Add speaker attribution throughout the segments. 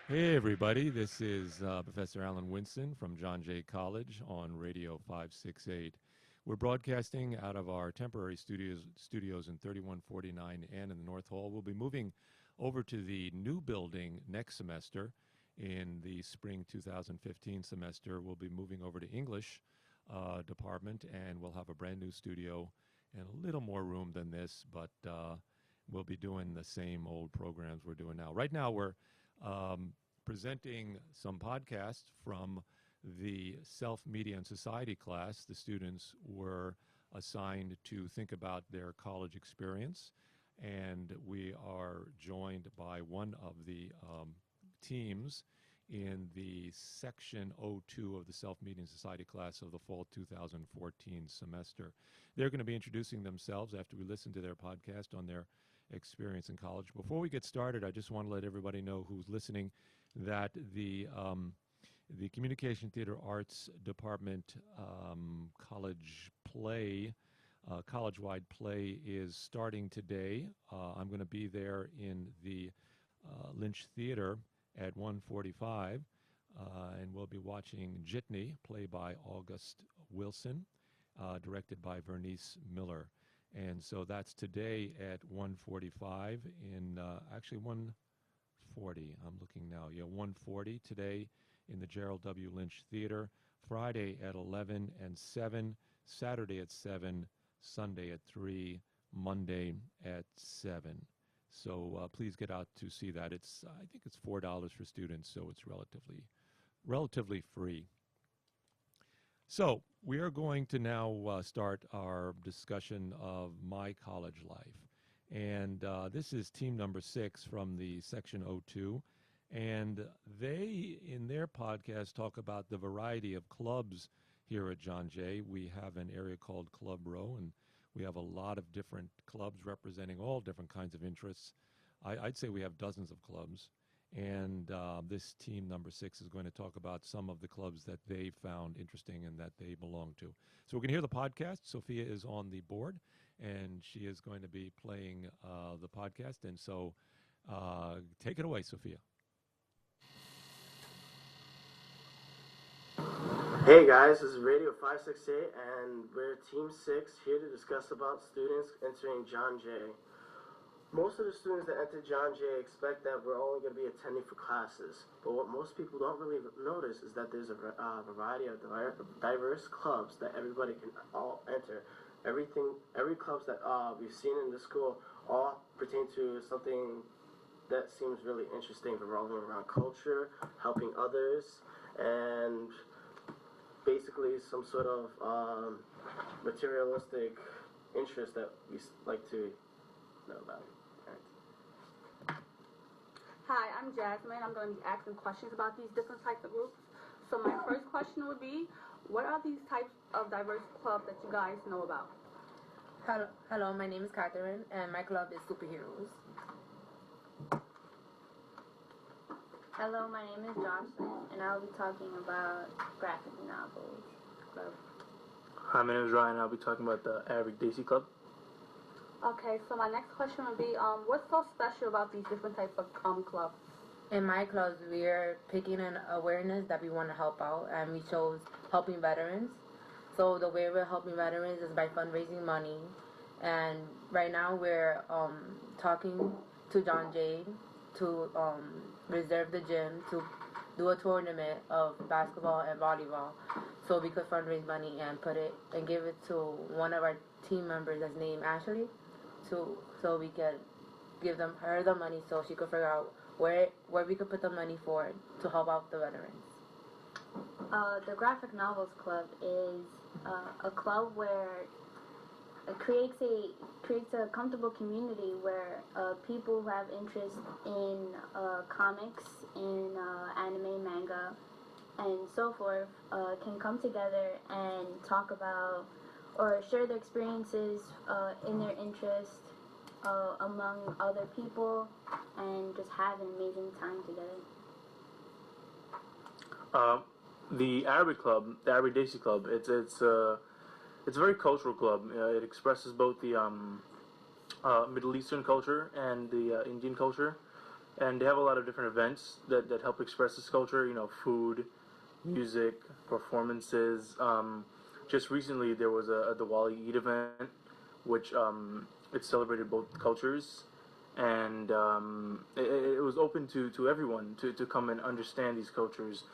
Speaker 1: Hey everybody, this is Professor Alan Winston from JJAY College on Radio 568. We're broadcasting out of our temporary studios in 3149 and in the North Hall. We'll be moving over to the new building next semester. In the spring 2015 semester, we'll be moving over to English department, and we'll have a brand new studio and a little more room than this, but we'll be doing the same old programs we're doing now. Right now we're presenting some podcasts from the Self, Media, and Society class. The students were assigned to think about their college experience, and we are joined by one of the teams in the Section 02 of the Self, Media, and Society class of the fall 2014 semester. They're going to be introducing themselves after we listen to their podcast on their experience in college. Before we get started, I just want to let everybody know who's listening that the Communication Theater Arts Department college play, college-wide play is starting today. I'm going to be there in the Lynch Theater at 1:45, and we'll be watching Jitney, played by August Wilson, directed by Vernice Miller. And so that's today at 1:45 in, actually 1:40, I'm looking now. Yeah, 1:40 today in the Gerald W. Lynch Theater. Friday at 11 and 7, Saturday at 7, Sunday at 3, Monday at 7. So please get out to see that. It's, I think it's $4 for students, so it's relatively free. So we are going to now start our discussion of my college life. And this is team number 6 from the Section 02. And they, in their podcast, talk about the variety of clubs here at John Jay. We have an area called Club Row, and we have a lot of different clubs representing all different kinds of interests. I'd say we have dozens of clubs. And this team number 6 is going to talk about some of the clubs that they found interesting and that they belong to. So we're going to hear the podcast. Sophia is on the board, and she is going to be playing the podcast. And so take it away, Sophia.
Speaker 2: Hey guys, this is Radio 568, and we're Team 6 here to discuss about students entering John Jay. Most of the students that enter John Jay expect that we're only going to be attending for classes, but what most people don't really notice is that there's a variety of diverse clubs that everybody can all enter. Every clubs that we've seen in the school all pertain to something that seems really interesting, revolving around culture, helping others, and basically some sort of materialistic interest that we like to know about.
Speaker 3: Hi, I'm Jasmine. I'm going to be asking questions about these different types of groups. So my first question would be, what are these types of diverse clubs that you guys know about?
Speaker 4: Hello, my name is Catherine, and my club is Superheroes.
Speaker 5: Hello, my name is Jocelyn, and I'll be talking about graphic novels club.
Speaker 6: Hi, my name is Ryan, and I'll be talking about the Arabic Daisy Club.
Speaker 3: Okay, so my next question would be, what's so special about these different types of clubs?
Speaker 4: In my clubs, we're picking an awareness that we want to help out, and we chose helping veterans. So the way we're helping veterans is by fundraising money. And right now we're talking to John Jay to reserve the gym to do a tournament of basketball and volleyball, so we could fundraise money and put it and give it to one of our team members that's named Ashley, so we can give her the money so she could figure out where we could put the money for to help out the veterans.
Speaker 5: The Graphic Novels Club is a club where it creates a comfortable community where people who have interest in comics, in anime, manga, and so forth can come together and talk about or share their experiences in their interest among other people and just have an amazing time together.
Speaker 6: The Arabic club, the Arabic Daisy Club, it's a very cultural club. It expresses both the Middle Eastern culture and the Indian culture, and they have a lot of different events that help express this culture. You know, food, music, performances. Just recently, there was a Diwali Eid event, which it celebrated both cultures, and it was open to everyone to come and understand these cultures.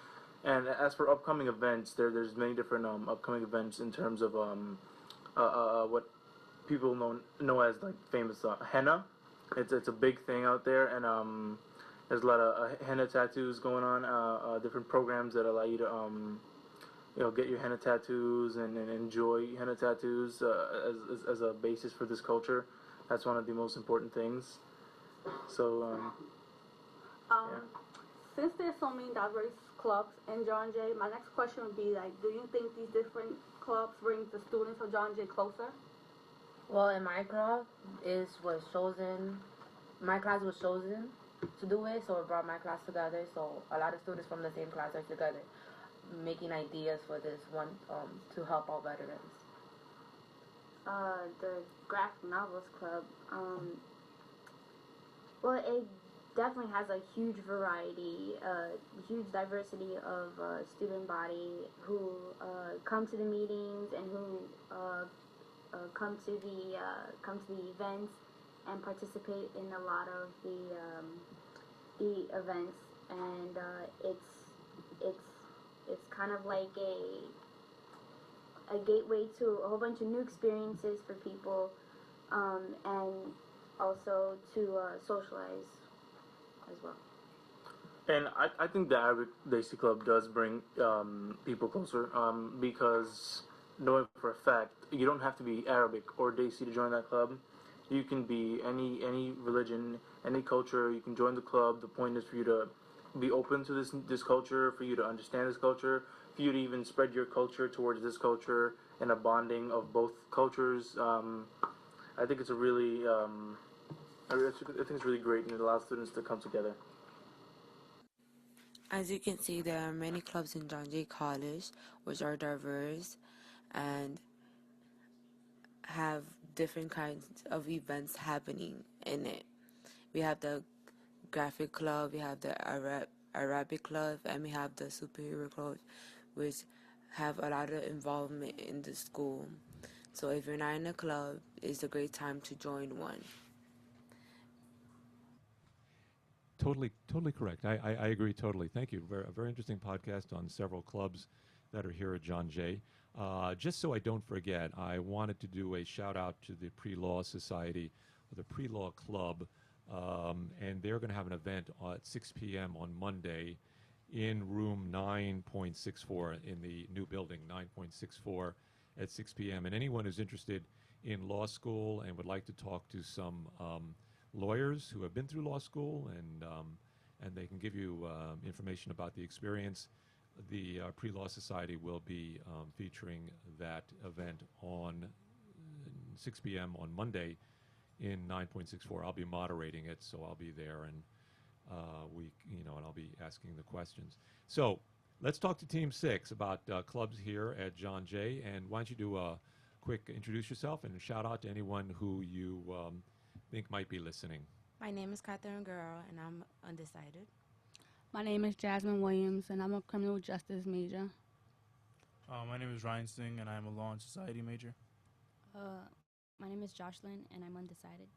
Speaker 6: And as for upcoming events, there's many different upcoming events in terms of what people know as like famous henna. It's a big thing out there, and there's a lot of henna tattoos going on. Different programs that allow you to get your henna tattoos and enjoy henna tattoos as a basis for this culture. That's one of the most important things. So
Speaker 3: since there's so many diverse clubs in John Jay, my next question would be like, do you think these different clubs bring the students of John Jay closer?
Speaker 4: Well, in my club, my class was chosen to do it, so it brought my class together. So a lot of students from the same class are together, making ideas for this one to help out veterans.
Speaker 5: The Graphic Novels Club, well, it definitely has a huge variety, huge diversity of student body who come to the meetings and who come to the events and participate in a lot of the events, and it's kind of like a gateway to a whole bunch of new experiences for people, and also to socialize as well.
Speaker 6: And I think the Arabic Daisy Club does bring people closer because knowing for a fact, you don't have to be Arabic or Daisy to join that club. You can be any religion, any culture. You can join the club. The point is for you to be open to this culture, for you to understand this culture, for you to even spread your culture towards this culture and a bonding of both cultures. I think it's a really I think it's really great, and it allows students to come together.
Speaker 7: As you can see, there are many clubs in JJAY College which are diverse and have different kinds of events happening in it. We have the Graphic Club, we have the Arabic Club, and we have the Superhero Club, which have a lot of involvement in the school. So if you're not in a club, it's a great time to join one.
Speaker 1: Totally correct. I agree totally. Thank you. A very interesting podcast on several clubs that are here at John Jay. Just so I don't forget, I wanted to do a shout out to the Pre-Law Society, or the Pre-Law Club, and they're going to have an event at 6 p.m. on Monday in room 9.64 in the new building, 9.64 at 6 p.m. And anyone who's interested in law school and would like to talk to some lawyers who have been through law school, and they can give you information about the experience. The Pre-Law Society will be featuring that event on 6 p.m. on Monday in 9.64. I'll be moderating it, so I'll be there, and and I'll be asking the questions. So let's talk to Team 6 about clubs here at John Jay. And why don't you do a quick introduce yourself and shout out to anyone who you think might be listening.
Speaker 8: My name is Catherine Guerrero, and I'm undecided.
Speaker 3: My name is Jasmine Williams, and I'm a criminal justice major.
Speaker 9: My name is Ryan Singh, and I'm a law and society major.
Speaker 8: My name is Jocelyn, and I'm undecided.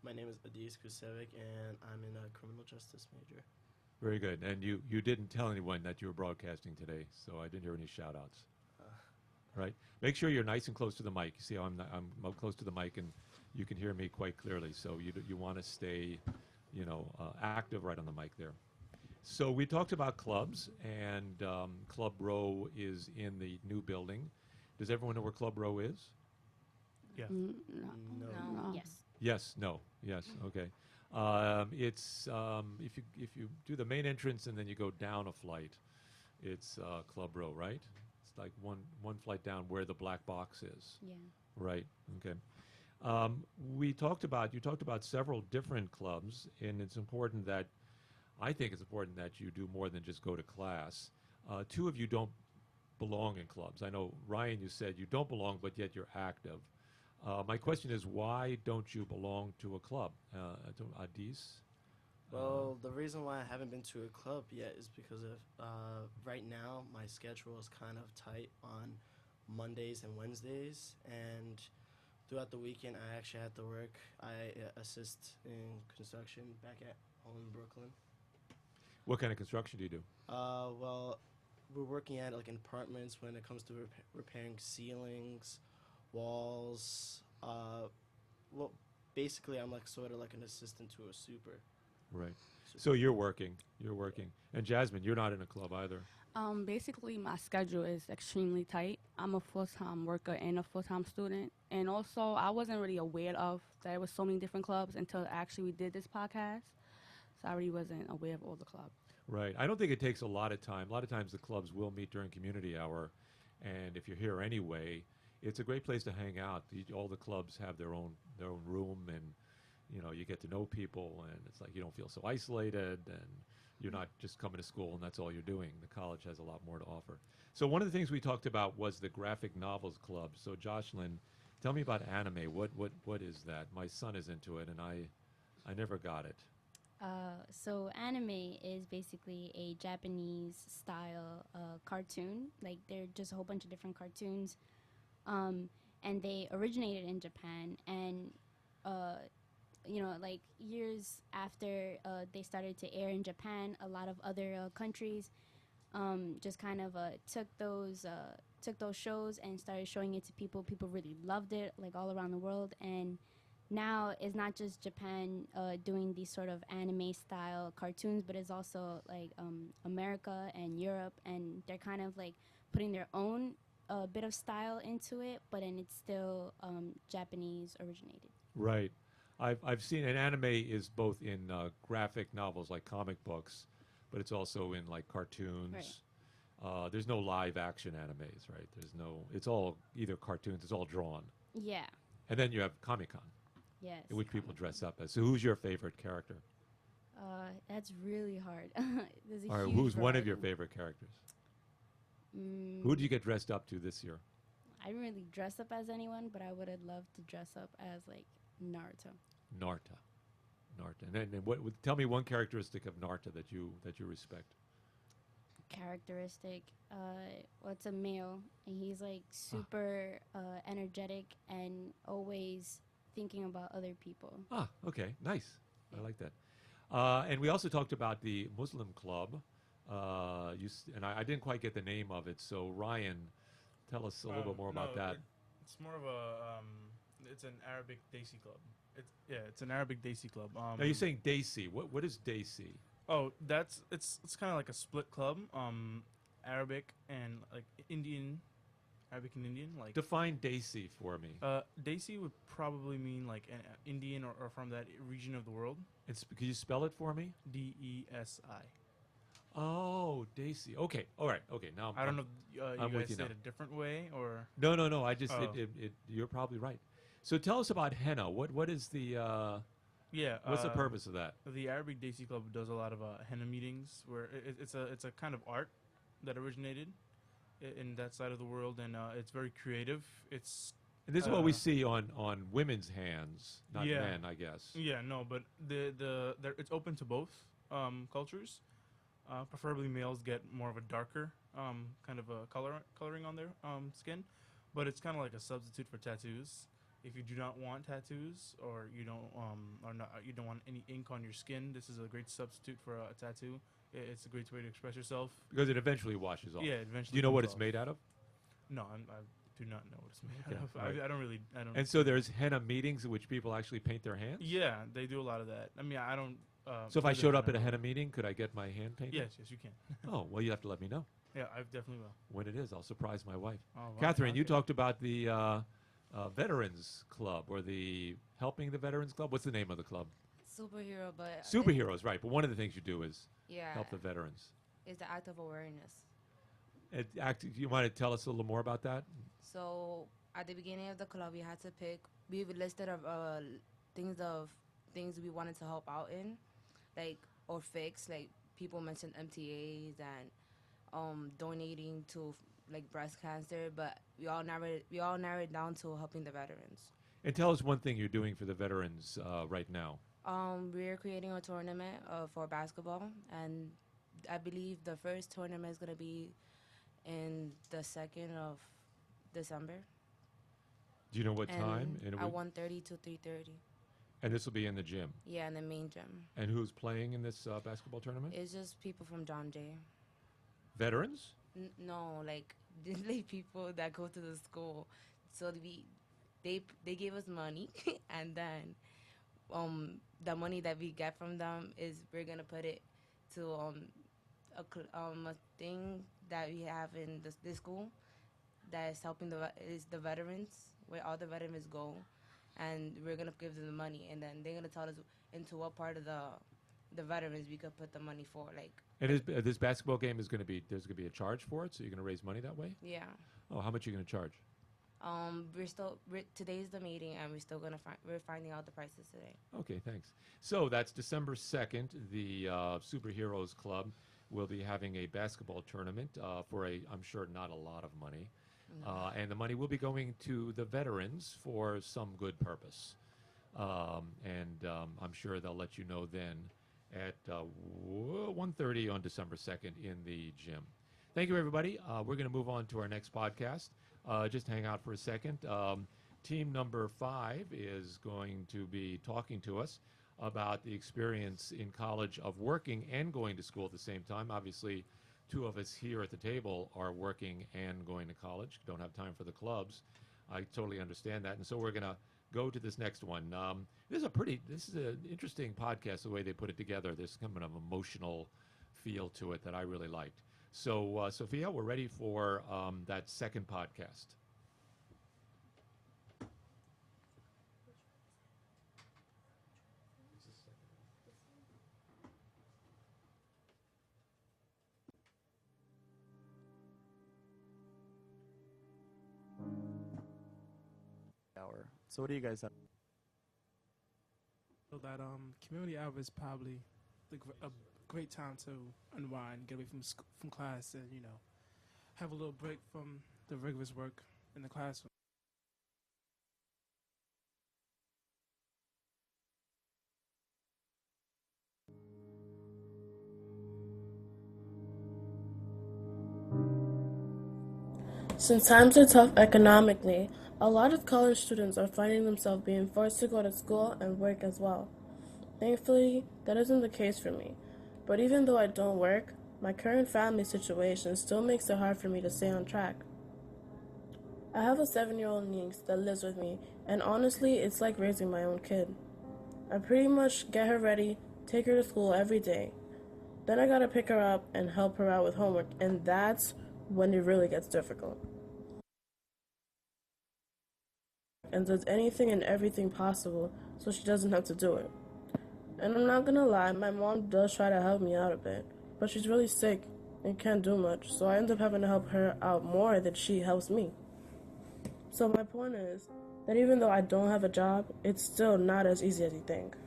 Speaker 2: My name is Adis Kusevic, and I'm in a criminal justice major.
Speaker 1: Very good. And you didn't tell anyone that you were broadcasting today, so I didn't hear any shout-outs. Right? Make sure you're nice and close to the mic. You see how I'm close to the mic, and you can hear me quite clearly. So you want to stay, active right on the mic there. So we talked about clubs, and Club Row is in the new building. Does everyone know where Club Row is?
Speaker 9: Yeah.
Speaker 3: No.
Speaker 5: No. Yes.
Speaker 1: Yes. No. Yes. Okay. It's if you do the main entrance and then you go down a flight, it's Club Row, right? It's like one flight down where the black box is.
Speaker 8: Yeah.
Speaker 1: Right. Okay. You talked about several different clubs, and I think it's important that you do more than just go to class. Two of you don't belong in clubs. I know, Ryan, you said you don't belong, but yet you're active. My question is, why don't you belong to a club? To Adis?
Speaker 2: Well, the reason why I haven't been to a club yet is because of right now my schedule is kind of tight on Mondays and Wednesdays, and throughout the weekend I actually have to work. I assist in construction back at home in Brooklyn.
Speaker 1: What kind of construction do you do?
Speaker 2: Well, we're working at like in apartments when it comes to repairing ceilings, walls. Well, basically I'm like sort of like an assistant to a super.
Speaker 1: Right. So you're working. And Jasmine, you're not in a club either.
Speaker 3: Basically, my schedule is extremely tight. I'm a full-time worker and a full-time student. And also, I wasn't really aware of there was so many different clubs until actually we did this podcast. So I really wasn't aware of all the clubs.
Speaker 1: Right. I don't think it takes a lot of time. A lot of times the clubs will meet during community hour. And if you're here anyway, it's a great place to hang out. All the clubs have their own room, and you get to know people, and it's like you don't feel so isolated, and you're not just coming to school and that's all you're doing. The college has a lot more to offer. So one of the things we talked about was the graphic novels club. So Jocelyn, tell me about anime. What is that? My son is into it, and I never got it.
Speaker 8: So anime is basically a Japanese style cartoon. Like they're just a whole bunch of different cartoons, and they originated in Japan. And like years after they started to air in Japan, a lot of other countries just kind of took those shows and started showing it to people. People really loved it, like all around the world. And now it's not just Japan doing these sort of anime style cartoons, but it's also like America and Europe, and they're kind of like putting their own bit of style into it, but then it's still Japanese originated.
Speaker 1: Right. I've seen an anime is both in graphic novels like comic books, but it's also in like cartoons. Right. There's no live action animes, right? It's all either cartoons, it's all drawn.
Speaker 8: Yeah.
Speaker 1: And then you have Comic-Con.
Speaker 8: Yes.
Speaker 1: In which people dress up as. So who's your favorite character?
Speaker 8: That's really hard.
Speaker 1: All right, who's one of your favorite characters? Who did you get dressed up to this year?
Speaker 8: I didn't really dress up as anyone, but I would have loved to dress up as like Naruto.
Speaker 1: Naruto. And then tell me one characteristic of Naruto that you respect.
Speaker 8: Characteristic. Well, it's a male, and he's like super energetic and always thinking about other people.
Speaker 1: Okay, nice. Yeah. I like that. And we also talked about the Muslim club. I didn't quite get the name of it. So Ryan, tell us a little bit more about that.
Speaker 9: It's more of it's an Arabic Desi club. It's an Arabic Desi club.
Speaker 1: Now you're saying Desi. What is Desi?
Speaker 9: Oh, it's kind of like a split club. Arabic and like Indian. Arabic and Indian, like
Speaker 1: define Desi for me.
Speaker 9: Desi would probably mean like an Indian or from that region of the world.
Speaker 1: Can you spell it for me?
Speaker 9: D-E-S-I.
Speaker 1: Oh, Desi. Okay, all right. Okay, now
Speaker 9: I don't know. You guys say
Speaker 1: now.
Speaker 9: it a different way or?
Speaker 1: No. I just you're probably right. So tell us about henna. What is the? What's the purpose of that?
Speaker 9: The Arabic Desi Club does a lot of henna meetings where it's a kind of art that originated in that side of the world, and it's very creative.
Speaker 1: And this is what we see on women's hands, not men, I guess.
Speaker 9: Yeah, no, but it's open to both cultures. Preferably males get more of a darker kind of a coloring on their skin, but it's kind of like a substitute for tattoos. If you do not want tattoos, or you don't want any ink on your skin, this is a great substitute for a tattoo. It's a great way to express yourself.
Speaker 1: Because it eventually washes off.
Speaker 9: Yeah, it eventually.
Speaker 1: Do you know what it's made out of?
Speaker 9: No, do not know what it's made
Speaker 1: Okay,
Speaker 9: out of.
Speaker 1: right.
Speaker 9: I don't really. I don't.
Speaker 1: And so there's henna meetings in which people actually paint their hands?
Speaker 9: Yeah, they do a lot of that. I mean, I don't.
Speaker 1: So if
Speaker 9: do
Speaker 1: I
Speaker 9: the
Speaker 1: showed up at a
Speaker 9: henna.
Speaker 1: henna meeting, could I get my hand painted?
Speaker 9: Yes, you can.
Speaker 1: Oh, well, you have to let me know.
Speaker 9: Yeah, I definitely will.
Speaker 1: When it is, I'll surprise my wife.
Speaker 9: Oh, wow,
Speaker 1: Catherine, you
Speaker 9: okay.
Speaker 1: talked about the Veterans Club or the Helping the Veterans Club. What's the name of the club?
Speaker 7: Superhero, but
Speaker 1: Superheroes, right. But one of the things you do is
Speaker 7: yeah,
Speaker 1: help the veterans.
Speaker 7: it's the act of awareness.
Speaker 1: You want to tell us a little more about that?
Speaker 7: So at the beginning of the club, we had to pick. We listed things we wanted to help out in, like or fix. Like people mentioned MTAs and donating to like breast cancer, but we all narrowed down to helping the veterans.
Speaker 1: And tell us one thing you're doing for the veterans right now.
Speaker 7: We're creating a tournament for basketball, and I believe the first tournament is gonna be in the 2nd of December.
Speaker 1: Do you know what time?
Speaker 7: At 1:30 to 3:30.
Speaker 1: And this will be in the gym.
Speaker 7: Yeah, in the main gym.
Speaker 1: And who's playing in this basketball tournament?
Speaker 7: It's just people from John Jay.
Speaker 1: Veterans?
Speaker 7: No, like like people that go to the school. So they gave us money, and then the money that we get from them is we're gonna put it to a thing that we have in this school that is helping the veterans, where all the veterans go, and we're gonna give them the money, and then they're gonna tell us into what part of the veterans we could put the money for, like.
Speaker 1: And this basketball game is going to be, there's going to be a charge for it, so you're going to raise money that way?
Speaker 7: Yeah.
Speaker 1: Oh, how much are you going to charge?
Speaker 7: Today's the meeting, and we're finding out the prices today.
Speaker 1: Okay, thanks. So that's December 2nd. The Superheroes Club will be having a basketball tournament for I'm sure, not a lot of money.
Speaker 7: No.
Speaker 1: And the money will be going to the veterans for some good purpose. I'm sure they'll let you know then at 1:30 on December 2nd in the gym. Thank you, everybody. We're going to move on to our next podcast. Just hang out for a second. Team number 5 is going to be talking to us about the experience in college of working and going to school at the same time. Obviously, 2 of us here at the table are working and going to college, don't have time for the clubs. I totally understand that. And so we're going to go to this next one. This is an interesting podcast, the way they put it together. There's kind of an emotional feel to it that I really liked. So, Sophia, we're ready for that second podcast.
Speaker 10: So what do you guys have?
Speaker 11: So that community hour is probably a great time to unwind, get away from class, and have a little break from the rigorous work in the classroom.
Speaker 12: Since times are tough economically, a lot of college students are finding themselves being forced to go to school and work as well. Thankfully, that isn't the case for me. But even though I don't work, my current family situation still makes it hard for me to stay on track. I have a 7-year-old niece that lives with me, and honestly, it's like raising my own kid. I pretty much get her ready, take her to school every day. Then I gotta pick her up and help her out with homework, and that's when it really gets difficult. And does anything and everything possible so she doesn't have to do it. And I'm not gonna lie, my mom does try to help me out a bit, but she's really sick and can't do much, so I end up having to help her out more than she helps me. So my point is that even though I don't have a job, it's still not as easy as you think.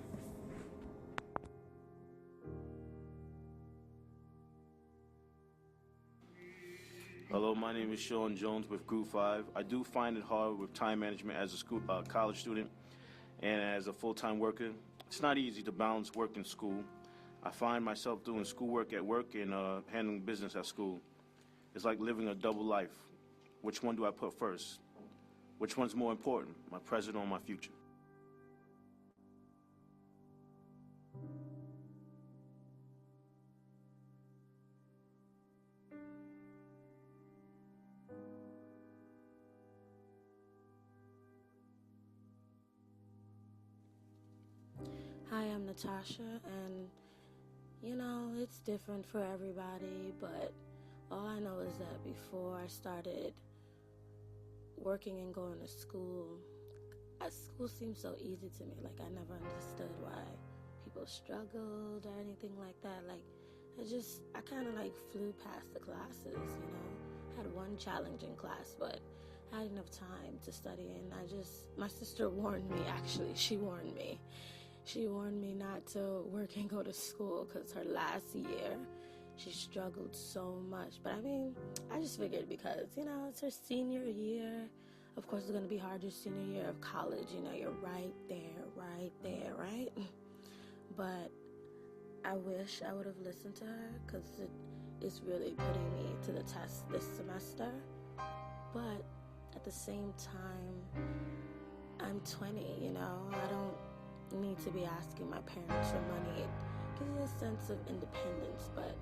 Speaker 13: Hello, my name is Sean Jones with Group 5. I do find it hard with time management as a college student and as a full-time worker. It's not easy to balance work and school. I find myself doing schoolwork at work and handling business at school. It's like living a double life. Which one do I put first? Which one's more important, my present or my future?
Speaker 12: Natasha, and you know, it's different for everybody, but all I know is that before I started working and going to school, school seemed so easy to me. Like, I never understood why people struggled or anything like that. Like, I kind of like flew past the classes, you know. Had one challenging class, but I had enough time to study, and my sister warned me, actually. She warned me not to work and go to school because her last year, she struggled so much. But I mean, I just figured because, you know, it's her senior year. Of course, it's going to be hard your senior year of college. You know, you're right there, right? But I wish I would have listened to her because it's really putting me to the test this semester. But at the same time, I'm 20, you know. I don't need to be asking my parents for money. It gives you a sense of independence, but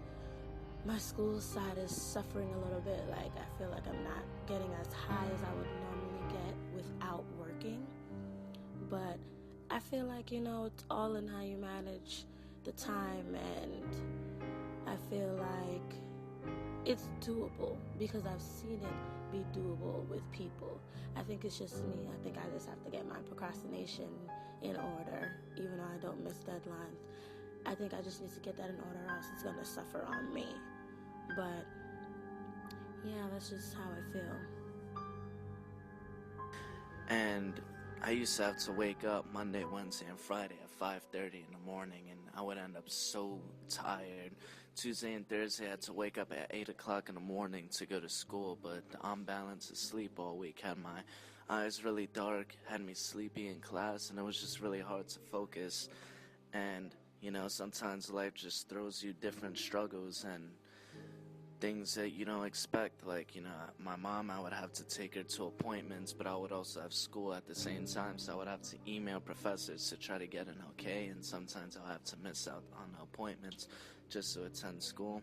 Speaker 12: my school side is suffering a little bit. Like, I feel like I'm not getting as high as I would normally get without working. But I feel like, you know, it's all in how you manage the time, and I feel like it's doable because I've seen it be doable with people. I think it's just me. I think I just have to get my procrastination in order, even though I don't miss deadlines. I think I just need to get that in order, or else it's going to suffer on me. But yeah, that's just how I feel.
Speaker 14: And I used to have to wake up Monday, Wednesday, and Friday at 5:30 in the morning, and I would end up so tired. Tuesday and Thursday I had to wake up at 8 o'clock in the morning to go to school, but the unbalance of sleep all week had my eyes really dark, had me sleepy in class, and it was just really hard to focus. And, you know, sometimes life just throws you different struggles and things that you don't expect. Like, you know, my mom, I would have to take her to appointments, but I would also have school at the same time, so I would have to email professors to try to get an okay, and sometimes I'll have to miss out on the appointments just to attend school.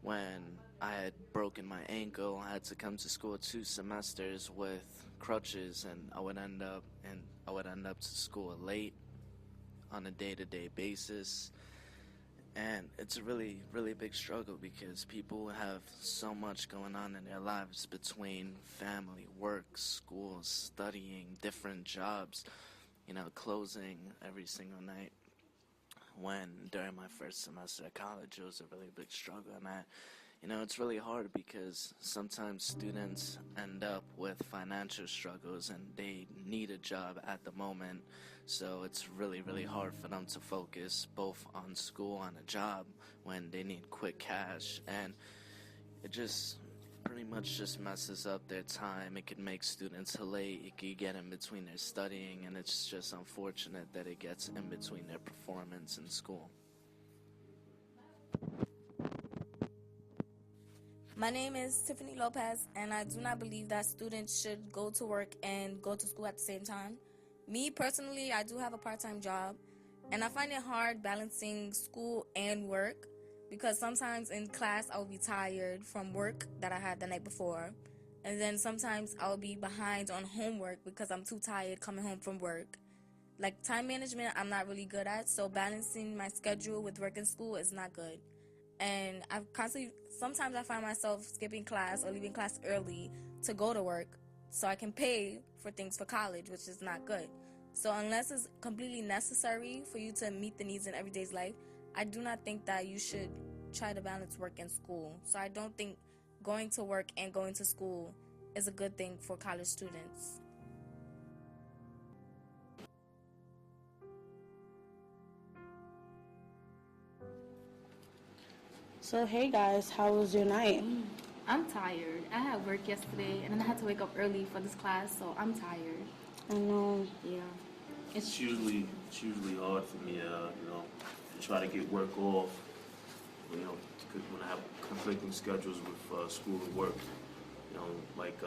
Speaker 14: When I had broken my ankle, I had to come to school 2 semesters with crutches, and I would end up to school late on a day-to-day basis. And it's a really, really big struggle because people have so much going on in their lives between family, work, school, studying, different jobs, you know, closing every single night. When during my first semester at college, it was a really big struggle, and you know, it's really hard because sometimes students end up with financial struggles and they need a job at the moment, so it's really, really hard for them to focus both on school and a job when they need quick cash, and it just pretty much just messes up their time. It can make students late, it can get in between their studying, and it's just unfortunate that it gets in between their performance in school.
Speaker 15: My name is Tiffany Lopez, and I do not believe that students should go to work and go to school at the same time. Me, personally, I do have a part-time job, and I find it hard balancing school and work because sometimes in class I'll be tired from work that I had the night before, and then sometimes I'll be behind on homework because I'm too tired coming home from work. Like, time management I'm not really good at, so balancing my schedule with work and school is not good. And sometimes I find myself skipping class or leaving class early to go to work so I can pay for things for college, which is not good. So unless it's completely necessary for you to meet the needs in everyday's life, I do not think that you should try to balance work and school. So I don't think going to work and going to school is a good thing for college students.
Speaker 12: So hey guys, how was your night?
Speaker 3: I'm tired. I had work yesterday, and then I had to wake up early for this class, so I'm tired.
Speaker 12: I know.
Speaker 3: Yeah.
Speaker 13: It's usually hard for me, you know, to try to get work off, you know, when I have conflicting schedules with school and work. You know, like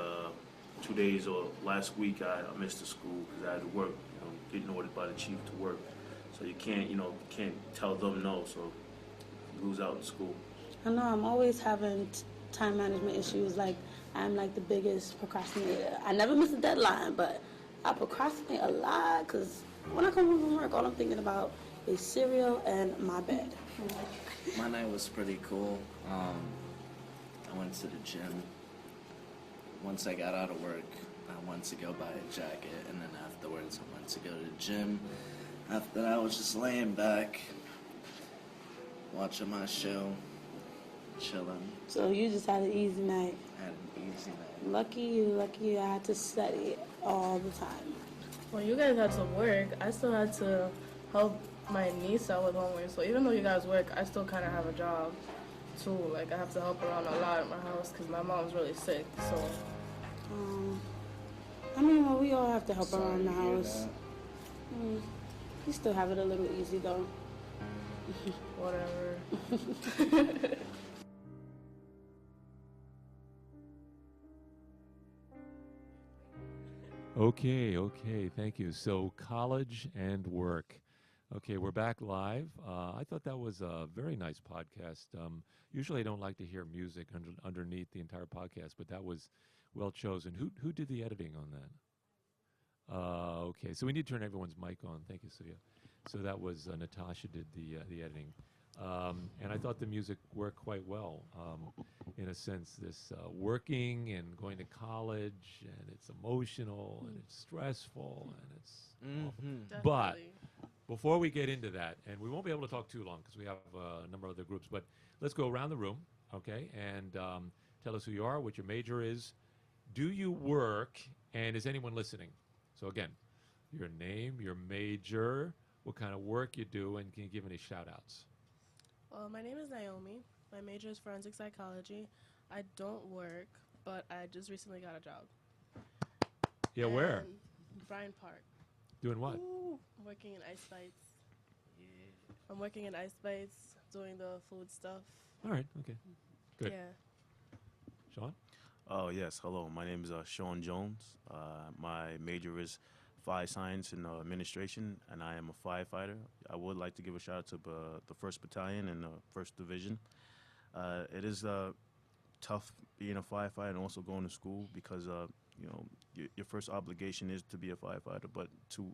Speaker 13: 2 days or last week I missed the school because I had to work, you know, getting ordered by the chief to work. So you can't tell them no, so you lose out in school.
Speaker 12: I know, I'm always having time management issues. Like, I'm like the biggest procrastinator. I never miss a deadline, but I procrastinate a lot because when I come home from work, all I'm thinking about
Speaker 16: a cereal, and my bed.
Speaker 14: My night was pretty cool. I went to the gym. Once I got out of work, I went to go buy a jacket, and then afterwards I went to go to the gym. After that, I was just laying back, watching my show, chilling.
Speaker 16: So you just had an easy night.
Speaker 14: I had an easy night.
Speaker 16: Lucky you. I had to study all the time.
Speaker 12: Well, you guys had to work. I still had to help my niece out with homework. So even though you guys work, I still kind of have a job too. Like I have to help around a lot at my house because my mom's really sick. So.
Speaker 16: Well, we all have to help around the house. You still have it a little easy though.
Speaker 12: Whatever.
Speaker 1: Okay, thank you. So college and work. Okay, we're back live. I thought that was a very nice podcast. Usually I don't like to hear music underneath the entire podcast, but that was well chosen. Who did the editing on that? Okay, so we need to turn everyone's mic on. Thank you, Suya. So that was Natasha did the editing. And I thought the music worked quite well, in a sense, this working and going to college, and it's emotional, and it's stressful, and it's awful. But before we get into that, and we won't be able to talk too long because we have a number of other groups, but let's go around the room, okay, and tell us who you are, what your major is. Do you work, and is anyone listening? So again, your name, your major, what kind of work you do, and can you give any shout-outs?
Speaker 12: Well, my name is Naomi. My major is forensic psychology. I don't work, but I just recently got a job.
Speaker 1: Yeah, where?
Speaker 12: Bryant Park.
Speaker 1: Doing what?
Speaker 12: I'm working in ice bites. Yeah. I'm working in ice bites, doing the food stuff.
Speaker 1: All right, okay. Good.
Speaker 12: Yeah.
Speaker 1: Sean?
Speaker 13: Oh, yes. Hello. My name is Sean Jones. My major is fire science and administration, and I am a firefighter. I would like to give a shout out to the 1st Battalion and the 1st Division. It is tough being a firefighter and also going to school because, your first obligation is to be a firefighter, but to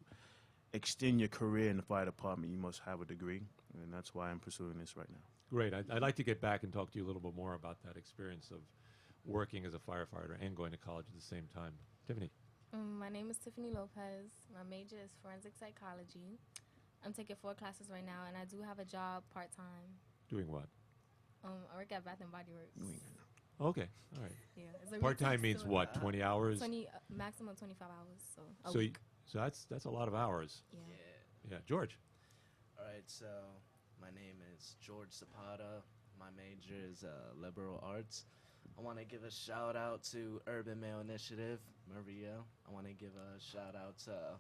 Speaker 13: extend your career in the fire department, you must have a degree, and that's why I'm pursuing this right now.
Speaker 1: Great. I'd like to get back and talk to you a little bit more about that experience of working as a firefighter and going to college at the same time. Tiffany?
Speaker 15: My name is Tiffany Lopez. My major is forensic psychology. I'm taking 4 classes right now, and I do have a job part-time.
Speaker 1: Doing what?
Speaker 15: I work at Bath & Body Works.
Speaker 1: Okay, all right.
Speaker 15: Yeah, it's a
Speaker 1: part-time
Speaker 15: retail
Speaker 1: means
Speaker 15: store.
Speaker 1: what, 20 hours?
Speaker 15: Maximum 25 hours, so a
Speaker 1: So,
Speaker 15: week.
Speaker 1: so that's a lot of hours.
Speaker 15: Yeah.
Speaker 1: Yeah, George?
Speaker 14: All right, so my name is George Zapata. My major is liberal arts. I want to give a shout out to Urban Male Initiative, Maria. I want to give a shout out to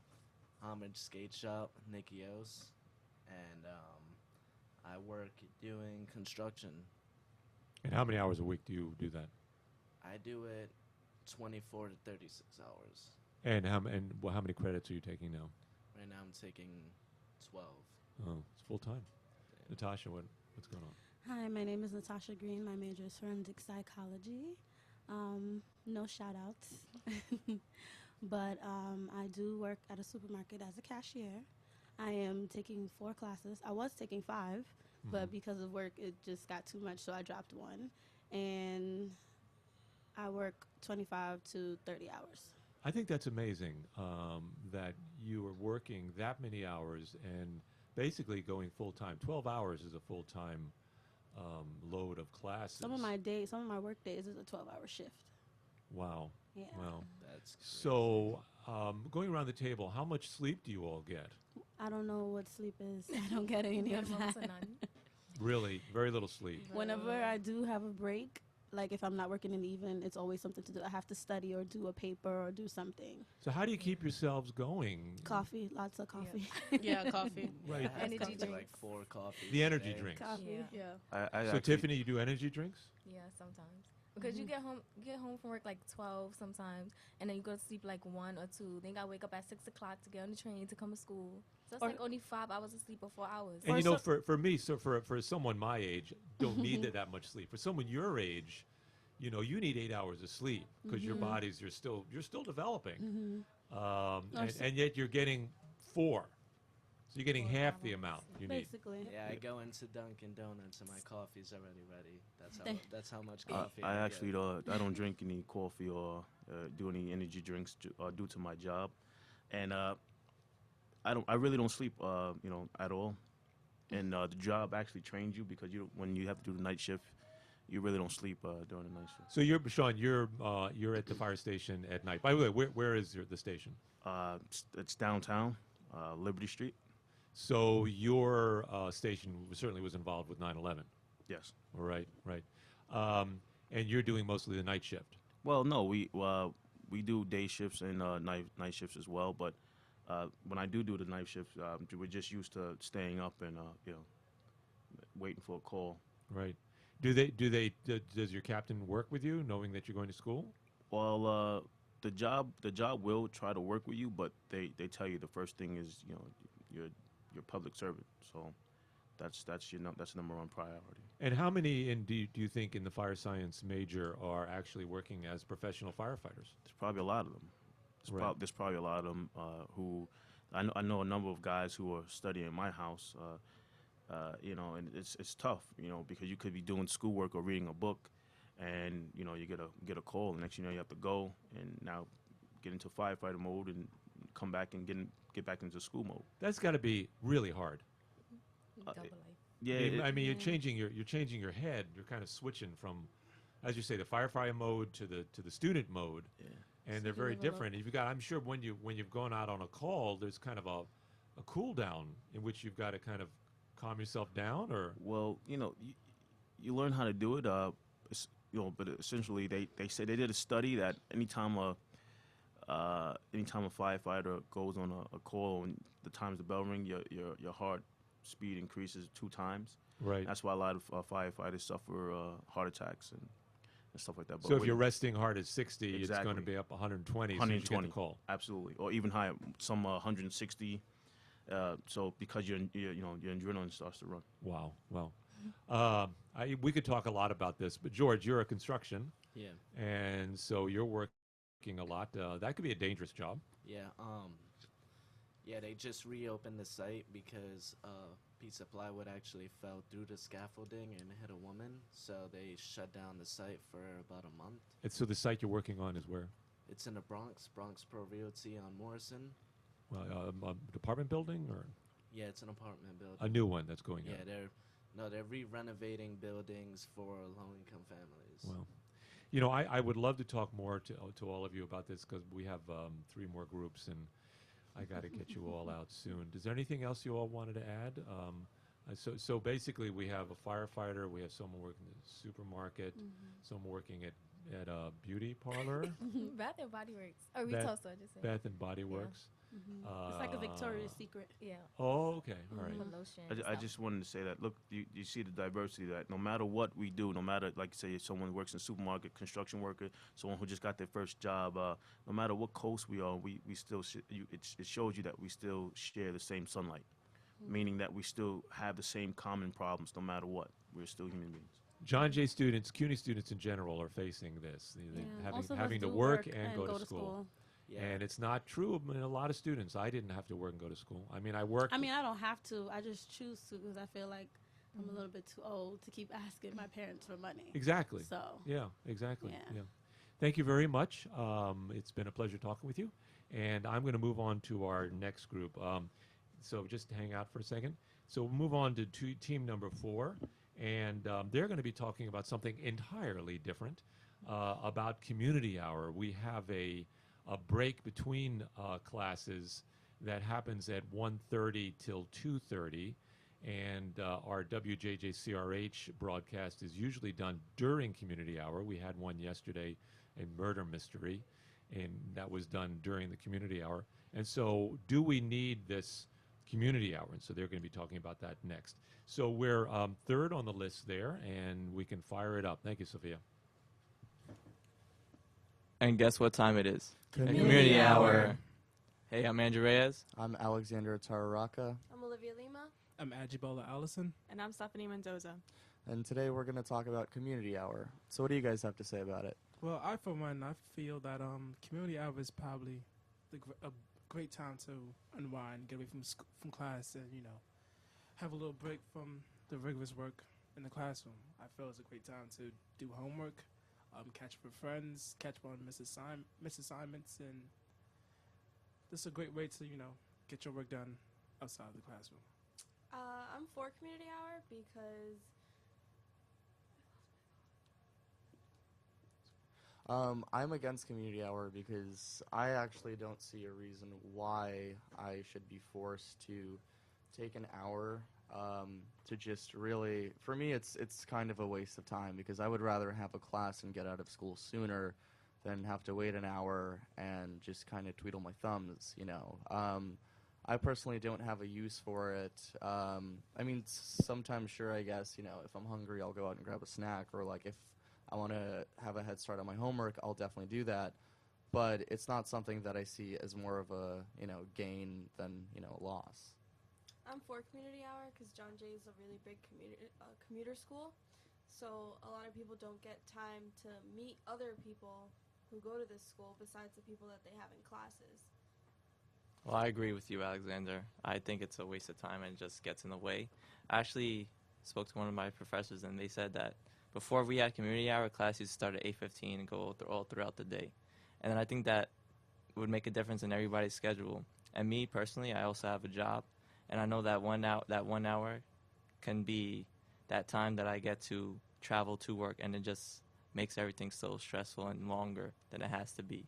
Speaker 14: Homage Skate Shop, Nikios. And I work doing construction.
Speaker 1: And how many hours a week do you do that?
Speaker 14: I do it 24 to 36 hours.
Speaker 1: And how many credits are you taking now?
Speaker 14: Right now I'm taking 12.
Speaker 1: Oh, it's full-time. Yeah. Natasha, what's going on?
Speaker 17: Hi, my name is Natasha Green. My major is forensic psychology. No shout-outs. But I do work at a supermarket as a cashier. I am taking 4 classes. I was taking 5, but because of work, it just got too much, so I dropped 1. And I work 25 to 30 hours.
Speaker 1: I think that's amazing that you are working that many hours and basically going full-time. 12 hours is a full-time load of classes.
Speaker 17: Some of my work days is a 12-hour shift.
Speaker 1: Wow.
Speaker 17: Yeah.
Speaker 1: Wow.
Speaker 14: That's crazy.
Speaker 1: So, going around the table, how much sleep do you all get?
Speaker 17: I don't know what sleep is. I don't get any of that.
Speaker 1: Really? Very little sleep.
Speaker 17: Whenever I do have a break, like if I'm not working in the evening, it's always something to do. I have to study or do a paper or do something.
Speaker 1: So how do you keep yourselves going?
Speaker 17: Coffee, lots of coffee.
Speaker 12: Yeah, coffee.
Speaker 1: Right.
Speaker 14: Energy
Speaker 15: Energy
Speaker 14: like
Speaker 15: drinks.
Speaker 14: 4 coffees.
Speaker 1: The energy
Speaker 14: a day.
Speaker 1: drinks.
Speaker 17: Coffee.
Speaker 15: Yeah.
Speaker 13: I
Speaker 1: So
Speaker 13: actually-
Speaker 1: Tiffany, you do energy drinks?
Speaker 15: Yeah, sometimes. Because you get home from work like 12 sometimes, and then you go to sleep like 1 or 2. Then you gotta wake up at 6 o'clock to get on the train to come to school. So it's like only 5 hours of sleep or 4 hours.
Speaker 1: And you know, for me, so for someone my age, don't need that much sleep. For someone your age, you know, you need 8 hours of sleep because your bodies you're still developing, and yet you're getting 4. So you're getting half the amount you need.
Speaker 17: Basically.
Speaker 14: Yeah, I go into Dunkin' Donuts and my coffee's already ready. That's how much coffee
Speaker 13: I
Speaker 14: I
Speaker 13: actually
Speaker 14: get.
Speaker 13: I don't drink any coffee or do any energy drinks due to my job, and I really don't sleep at all, and the job actually trains you because when you have to do the night shift, you really don't sleep during the night shift.
Speaker 1: So Sean, you're at the fire station at night. By the way, where is the station?
Speaker 13: It's downtown, Liberty Street.
Speaker 1: So your station certainly was involved with 9/11.
Speaker 13: Yes.
Speaker 1: All right, right. And you're doing mostly the night shift.
Speaker 13: Well, no, we do day shifts and night shifts as well. But when I do the night shifts, we're just used to staying up and waiting for a call.
Speaker 1: Right. Does your captain work with you, knowing that you're going to school?
Speaker 13: Well, the job will try to work with you, but they tell you the first thing is you're public servant. So that's number one priority.
Speaker 1: And how many do you think in the fire science major are actually working as professional firefighters?
Speaker 13: There's probably a lot of them. There's probably a lot of them who I know a number of guys who are studying in my house. And it's tough, because you could be doing schoolwork or reading a book, and you get a call. And next thing you know, you have to go and now get into firefighter mode and come back and get back into school mode.
Speaker 1: That's got to be really hard.
Speaker 4: Double life.
Speaker 13: Yeah,
Speaker 1: I mean, you're changing your head. You're kind of switching from, as you say, the firefighter mode to the student mode.
Speaker 13: Yeah.
Speaker 1: And they're very different. I'm sure when you've gone out on a call, there's kind of a cool down in which you've got to kind of calm yourself down, or
Speaker 13: you learn how to do it. But essentially they say they did a study that anytime a firefighter goes on a call and the times the bell ring, your heart speed increases 2 times.
Speaker 1: Right.
Speaker 13: That's why a lot of firefighters suffer heart attacks and stuff like that.
Speaker 1: So if your resting heart is 60,
Speaker 13: exactly.
Speaker 1: It's going to be up 120.
Speaker 13: 120,
Speaker 1: as you get the call.
Speaker 13: Absolutely, or even higher. Some 160. So because your adrenaline starts to run.
Speaker 1: Wow. We could talk a lot about this, but George, you're a construction.
Speaker 14: Yeah.
Speaker 1: And so you're working a lot. That could be a dangerous job.
Speaker 14: Yeah. They just reopened the site because a piece of plywood actually fell through the scaffolding and hit a woman. So they shut down the site for about a month.
Speaker 1: And so the site you're working on is where?
Speaker 14: It's in the Bronx Pro Realty on Morrison.
Speaker 1: A apartment building, or?
Speaker 14: Yeah, it's an apartment building.
Speaker 1: A new one that's going
Speaker 14: in.
Speaker 1: up.
Speaker 14: Yeah, they're re-renovating buildings for low-income families.
Speaker 1: Well, I would love to talk more to all of you about this because we have 3 more groups, and I got to get you all out soon. Is there anything else you all wanted to add? So basically, we have a firefighter, we have someone working at the supermarket, someone working at a beauty parlor.
Speaker 15: Bath and Body Works. Or retail store, just say.
Speaker 1: Bath and Body Works.
Speaker 17: It's like a Victoria's Secret.
Speaker 15: Yeah.
Speaker 1: Oh, okay. All right.
Speaker 15: Lotion.
Speaker 13: I just wanted to say that, look, you see the diversity that no matter what we do, no matter, like, say, someone works in a supermarket, construction worker, someone who just got their first job, no matter what coast we are, we still, it shows you that we still share the same sunlight, meaning that we still have the same common problems no matter what. We're still human beings.
Speaker 1: John Jay students, CUNY students in general, are facing this, having to work and go to school. Yeah. And it's not true in a lot of students. I didn't have to work and go to school. I mean, I worked.
Speaker 17: I mean, I don't have to. I just choose to because I feel like I'm a little bit too old to keep asking my parents for money.
Speaker 1: Exactly.
Speaker 17: So.
Speaker 1: Yeah, exactly.
Speaker 17: Yeah.
Speaker 1: Thank you very much. It's been a pleasure talking with you. And I'm going to move on to our next group. So just hang out for a second. So we'll move on to team number 4. And they're going to be talking about something entirely different, about community hour. We have a break between classes that happens at 1:30 till 2:30, and our WJJCRH broadcast is usually done during community hour. We had one yesterday, a murder mystery, and that was done during the community hour. And so do we need this community hour? And so they're going to be talking about that next. So we're 3rd on the list there, and we can fire it up. Thank you, Sophia.
Speaker 10: And guess what time it is?
Speaker 18: Community hour.
Speaker 10: Hey, I'm Andrew Reyes.
Speaker 18: I'm Alexander Tararaka.
Speaker 19: I'm Olivia Lima.
Speaker 11: I'm Ajibola Allison.
Speaker 19: And I'm Stephanie Mendoza.
Speaker 18: And today we're going to talk about community hour. So what do you guys have to say about it?
Speaker 11: Well, for one, I feel that community hour is probably a great time to unwind, get away from class, and have a little break from the rigorous work in the classroom. I feel it's a great time to do homework, catch up with friends, catch up on missed assignments, and this is a great way to get your work done outside of the classroom.
Speaker 19: I'm for community hour because
Speaker 18: I'm against community hour because I actually don't see a reason why I should be forced to take an hour to just really, for me, it's kind of a waste of time because I would rather have a class and get out of school sooner than have to wait an hour and just kind of twiddle my thumbs, I personally don't have a use for it. I mean, sometimes, sure, I guess, if I'm hungry, I'll go out and grab a snack, or like if I want to have a head start on my homework, I'll definitely do that. But it's not something that I see as more of a, gain than, loss.
Speaker 19: I'm for community hour because John Jay is a really big commuter school, so a lot of people don't get time to meet other people who go to this school besides the people that they have in classes.
Speaker 10: Well, I agree with you, Alexander. I think it's a waste of time and just gets in the way. I actually spoke to one of my professors, and they said that before we had community hour, class used to start at 8:15 and go all throughout the day. And then I think that would make a difference in everybody's schedule. And me, personally, I also have a job, and I know that one hour can be that time that I get to travel to work, and it just makes everything so stressful and longer than it has to be.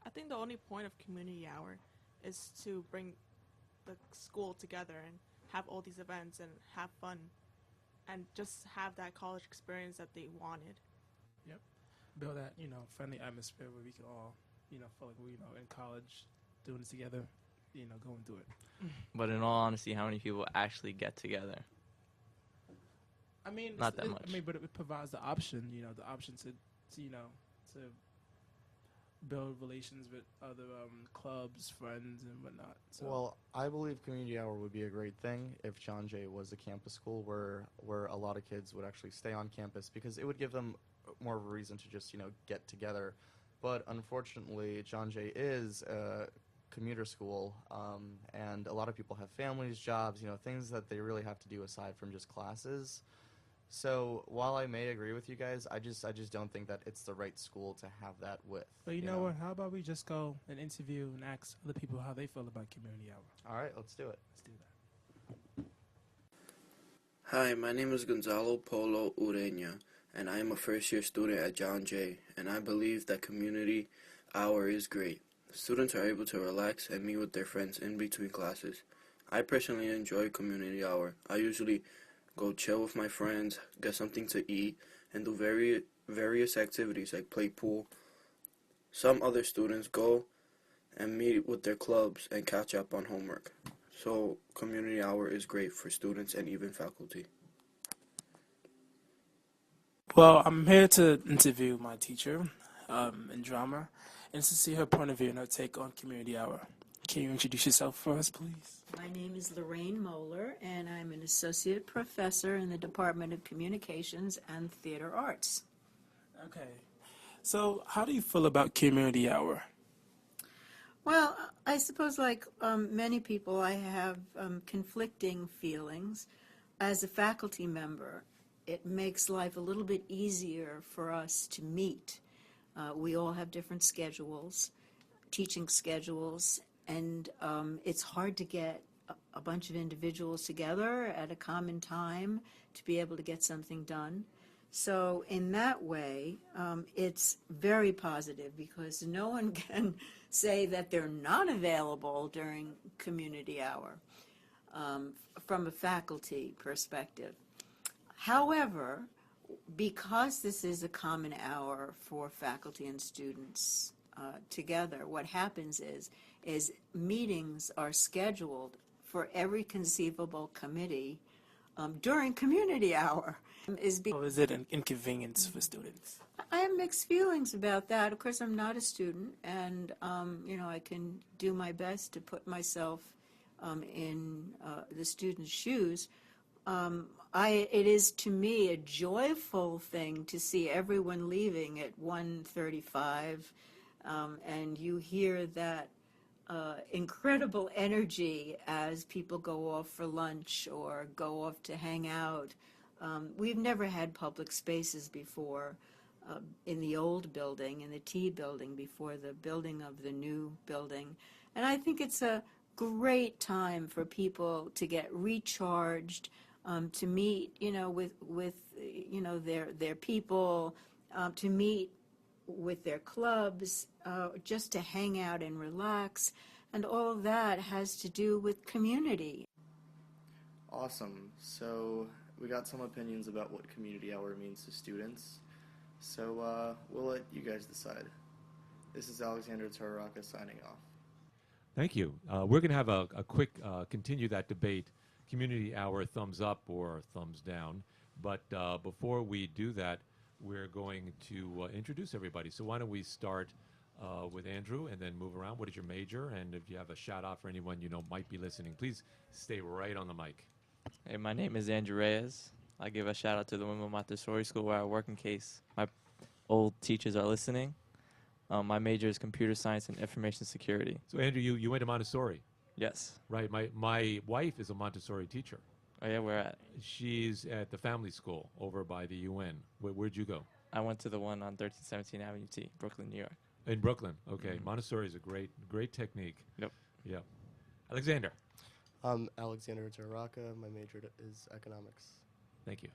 Speaker 19: I think the only point of community hour is to bring the school together and have all these events and have fun and just have that college experience that they wanted.
Speaker 11: Yep. Build that, friendly atmosphere where we can all, feel like we're, in college, doing it together, going through it.
Speaker 10: But in all honesty, how many people actually get together?
Speaker 11: I mean,
Speaker 10: not that much.
Speaker 11: But it provides the option, the option to build relations with other clubs, friends, and whatnot. So.
Speaker 18: Well, I believe community hour would be a great thing if John Jay was a campus school where a lot of kids would actually stay on campus, because it would give them more of a reason to just, get together. But unfortunately, John Jay is a commuter school, and a lot of people have families, jobs, things that they really have to do aside from just classes. So while I may agree with you guys, I just don't think that it's the right school to have that with.
Speaker 11: But you know what? How about we just go and interview and ask other people how they feel about community hour?
Speaker 18: All right, let's do it.
Speaker 11: Let's do that.
Speaker 20: Hi, my name is Gonzalo Polo Ureña, and I am a first-year student at John Jay, and I believe that community hour is great. Students are able to relax and meet with their friends in between classes. I personally enjoy community hour. I usually go chill with my friends, get something to eat, and do various activities like play pool. Some other students go and meet with their clubs and catch up on homework. So community hour is great for students and even faculty.
Speaker 11: Well, I'm here to interview my teacher in drama and to see her point of view and her take on community hour. Can you introduce yourself for us, please?
Speaker 21: My name is Lorraine Moeller, and I'm an associate professor in the Department of Communications and Theater Arts.
Speaker 11: Okay. So how do you feel about community hour?
Speaker 21: Well, I suppose like many people, I have conflicting feelings. As a faculty member, it makes life a little bit easier for us to meet. We all have different schedules, teaching schedules, and it's hard to get a bunch of individuals together at a common time to be able to get something done. So in that way, it's very positive because no one can say that they're not available during community hour from a faculty perspective. However, because this is a common hour for faculty and students together, what happens is meetings are scheduled for every conceivable committee during community hour.
Speaker 11: Is it an inconvenience for students?
Speaker 21: I have mixed feelings about that. Of course, I'm not a student, and I can do my best to put myself in the student's shoes. It is to me a joyful thing to see everyone leaving at 1:35, and you hear that incredible energy as people go off for lunch or go off to hang out. We've never had public spaces before in the old building, in the T building, before the building of the new building. And I think it's a great time for people to get recharged, to meet, with their people, to meet with their clubs, just to hang out and relax. And all of that has to do with community.
Speaker 18: Awesome. So we got some opinions about what community hour means to students. So we'll let you guys decide. This is Alexander Taraka signing off.
Speaker 1: Thank you. We're going to have a quick continue that debate, community hour, thumbs up or thumbs down. But before we do that, we're going to introduce everybody. So why don't we start with Andrew and then move around. What is your major? And if you have a shout out for anyone you know might be listening, please stay right on the mic.
Speaker 10: Hey, my name is Andrew Reyes. I give a shout out to the Women Montessori School where I work in case my old teachers are listening. My major is computer science and information security.
Speaker 1: So Andrew, you went to Montessori?
Speaker 10: Yes.
Speaker 1: Right. My wife is a Montessori teacher.
Speaker 10: Oh yeah, where at?
Speaker 1: She's at the family school over by the UN. Where'd you go?
Speaker 10: I went to the one on 1317 Avenue T, Brooklyn, New York.
Speaker 1: In Brooklyn. Okay. Montessori is a great technique.
Speaker 10: Yep.
Speaker 1: Yeah. Alexander.
Speaker 6: Alexander Taraka. My major is economics.
Speaker 1: Thank you.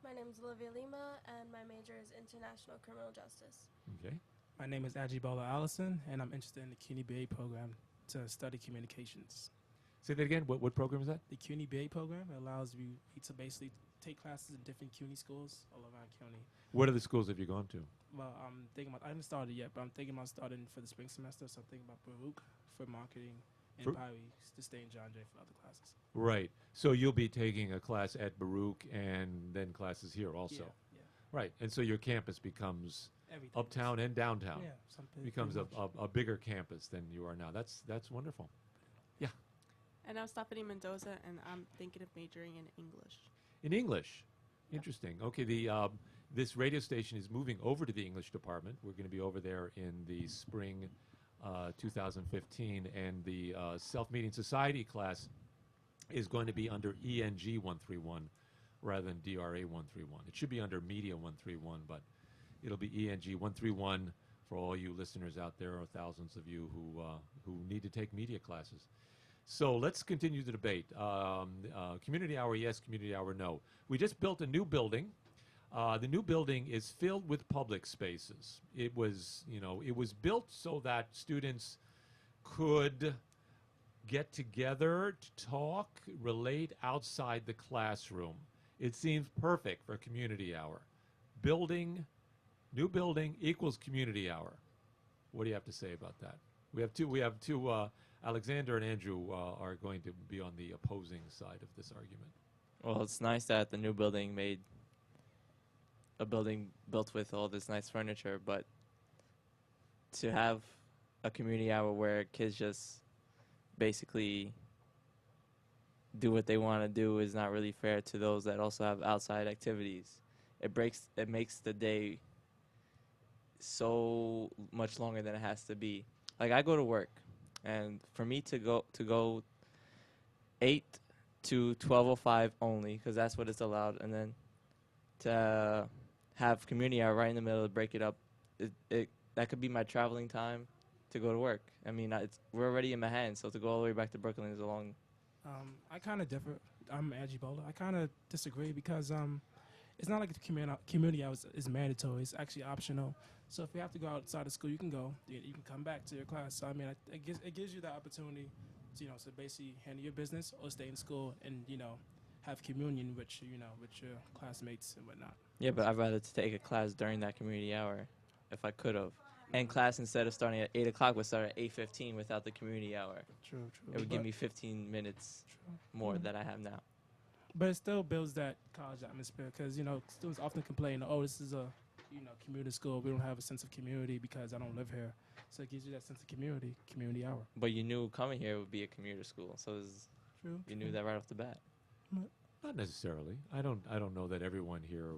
Speaker 22: My name is Olivia Lima, and my major is international criminal justice.
Speaker 1: Okay.
Speaker 11: My name is Ajibola Allison, and I'm interested in the CUNY BA program to study communications.
Speaker 1: Say that again. What program is that?
Speaker 11: The CUNY BA program allows you to basically take classes in different CUNY schools all around CUNY.
Speaker 1: What other schools have you gone to?
Speaker 11: Well, I haven't started yet, but I'm thinking about starting for the spring semester, so I'm thinking about Baruch for marketing and probably to stay in John Jay for other classes.
Speaker 1: Right. So you'll be taking a class at Baruch and then classes here also.
Speaker 11: Yeah.
Speaker 1: Right. And so your campus becomes
Speaker 11: Everything
Speaker 1: uptown and downtown.
Speaker 11: Yeah,
Speaker 1: becomes a bigger campus than you are now. That's wonderful. Yeah.
Speaker 23: And I'm Stephanie Mendoza, and I'm thinking of majoring in English.
Speaker 1: In English. Interesting. Okay, this radio station is moving over to the English department. We're going to be over there in the spring 2015, and the Self-Meeting Society class is going to be under ENG 131 rather than DRA 131. It should be under Media 131, but it'll be ENG 131 for all you listeners out there, or thousands of you who need to take media classes. So let's continue the debate. Community hour, yes. Community hour, no. We just built a new building. The new building is filled with public spaces. It was built so that students could get together to talk, relate outside the classroom. It seems perfect for community hour. New building equals community hour. What do you have to say about that? We have two. Alexander and Andrew are going to be on the opposing side of this argument.
Speaker 10: Well, it's nice that the new building made a building built with all this nice furniture, but to have a community hour where kids just basically do what they want to do is not really fair to those that also have outside activities. It makes the day so much longer than it has to be. Like, I go to work, and for me to go 8 to 12:05 only, because that's what it's allowed, and then to have community hour right in the middle to break it up, that could be my traveling time to go to work. I mean, we're already in Manhattan, so to go all the way back to Brooklyn is a long.
Speaker 11: I kind of differ. I'm Ajibola. I kind of disagree because it's not like the community hour is mandatory. It's actually optional. So if you have to go outside of school, you can go. You can come back to your class. So I mean, it gives you that opportunity to, to basically handle your business or stay in school and have communion with your classmates and whatnot.
Speaker 10: Yeah, but I'd rather take a class during that community hour, if I could have. And class, instead of starting at 8 o'clock, would start at 8:15 without the community hour.
Speaker 11: True.
Speaker 10: It would give me 15 minutes more than I have now.
Speaker 11: But it still builds that college atmosphere because, students often complain, oh, this is a, community school. We don't have a sense of community because I don't live here. So it gives you that sense of community hour.
Speaker 10: But you knew coming here would be a commuter school, so you knew that right off the bat.
Speaker 1: Not necessarily. I don't know that everyone here,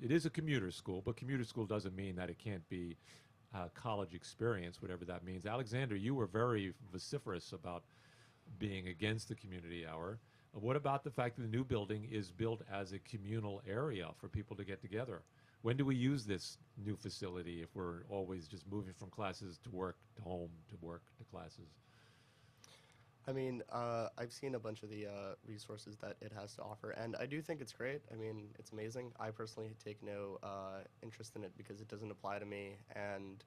Speaker 1: it is a commuter school, but commuter school doesn't mean that it can't be college experience, whatever that means. Alexander, you were very vociferous about being against the community hour. What about the fact that the new building is built as a communal area for people to get together? When do we use this new facility if we're always just moving from classes to work to home to work to classes?
Speaker 6: I mean, I've seen a bunch of the resources that it has to offer, and I do think it's great. I mean, it's amazing. I personally take no interest in it because it doesn't apply to me, and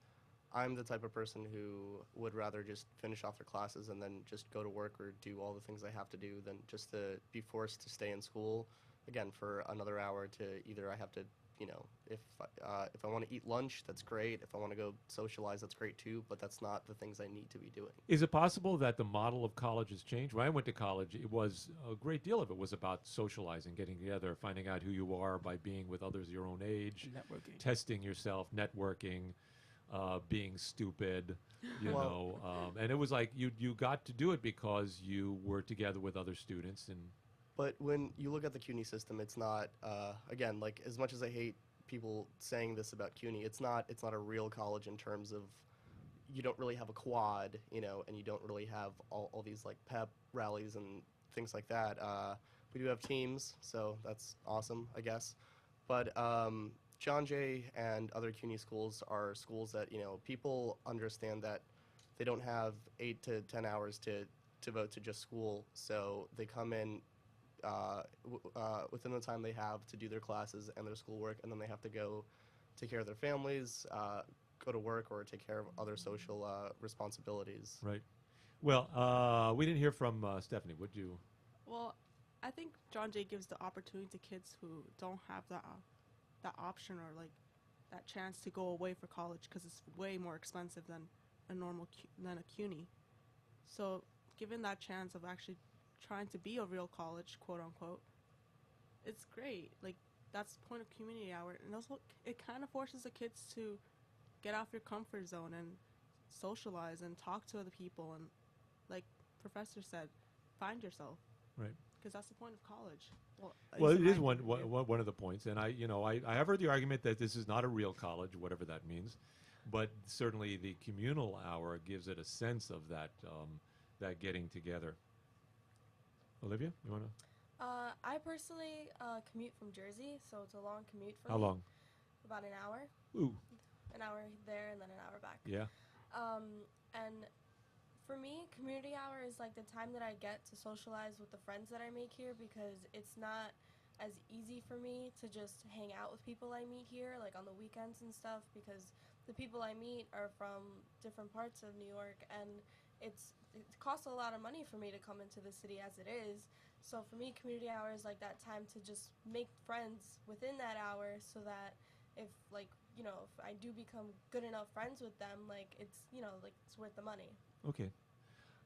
Speaker 6: I'm the type of person who would rather just finish off their classes and then just go to work or do all the things I have to do than just to be forced to stay in school, again, for another hour to either I have to, you know, if I want to eat lunch, that's great. If I want to go socialize, that's great too, but that's not the things I need to be doing.
Speaker 1: Is it possible that the model of college has changed? When I went to college, it was a great deal of it was about socializing, getting together, finding out who you are by being with others your own age,
Speaker 11: Networking.
Speaker 1: testing yourself, networking, being stupid, you know. And it was like you got to do it because you were together with other students. And
Speaker 6: But when you look at the CUNY system, it's not, again, like as much as I hate people saying this about CUNY, it's not a real college in terms of you don't really have a quad, you know, and you don't really have all these like pep rallies and things like that. We do have teams, so that's awesome, I guess. But John Jay and other CUNY schools are schools that, you know, people understand that they don't have 8 to 10 hours to devote to just school, so they come in within the time they have to do their classes and their schoolwork, and then they have to go take care of their families, go to work, or take care of other social responsibilities.
Speaker 1: right. Well, we didn't hear from Stephanie. Would you?
Speaker 23: Well, I think John Jay gives the opportunity to kids who don't have that option or like that chance to go away for college because it's way more expensive than a CUNY. So given that chance of actually trying to be a real college, quote unquote, it's great. Like that's the point of community hour, and also it kind of forces the kids to get off your comfort zone and socialize and talk to other people, and like Professor said, find yourself.
Speaker 1: Right.
Speaker 23: Because that's the point of college.
Speaker 1: Well, it is one of the points, and I have heard the argument that this is not a real college, whatever that means, but certainly the communal hour gives it a sense of that that getting together. Olivia, you want to?
Speaker 19: I personally commute from Jersey, so it's a long commute for me.
Speaker 1: How long?
Speaker 19: About an hour.
Speaker 1: Ooh.
Speaker 19: An hour there and then an hour back.
Speaker 1: Yeah.
Speaker 19: And for me, community hour is like the time that I get to socialize with the friends that I make here, because it's not as easy for me to just hang out with people I meet here, like on the weekends and stuff, because the people I meet are from different parts of New York, and it costs a lot of money for me to come into the city as it is. So for me, community hour is like that time to just make friends within that hour, so that if like, you know, if I do become good enough friends with them, like it's, you know, like it's worth the money.
Speaker 1: Okay.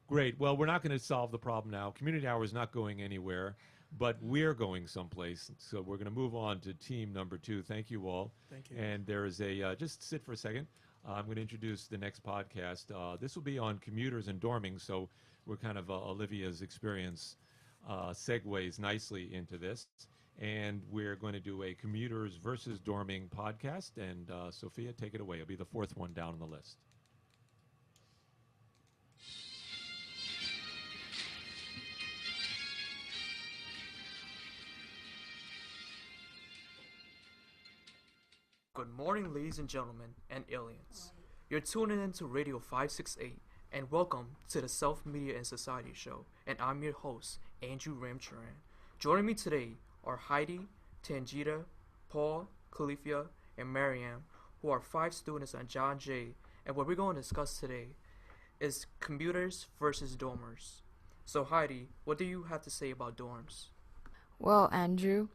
Speaker 1: Great. Well, we're not going to solve the problem now. Community hour is not going anywhere, but we're going someplace. So we're going to move on to team number 2. Thank you all.
Speaker 11: Thank you.
Speaker 1: And there is a, just sit for a second. I'm going to introduce the next podcast. This will be on commuters and dorming, so we're kind of Olivia's experience segues nicely into this. And we're going to do a commuters versus dorming podcast. And Sophia, take it away. It'll be the 4th one down on the list.
Speaker 2: Good morning, ladies and gentlemen, and aliens. You're tuning in to Radio 568, and welcome to the Self Media and Society Show, and I'm your host, Andrew Ramcharan. Joining me today are Heidi, Tangita, Paul, Califia, and Mariam, who are 5 students on John Jay, and what we're going to discuss today is commuters versus dormers. So Heidi, what do you have to say about dorms?
Speaker 5: Well, Andrew,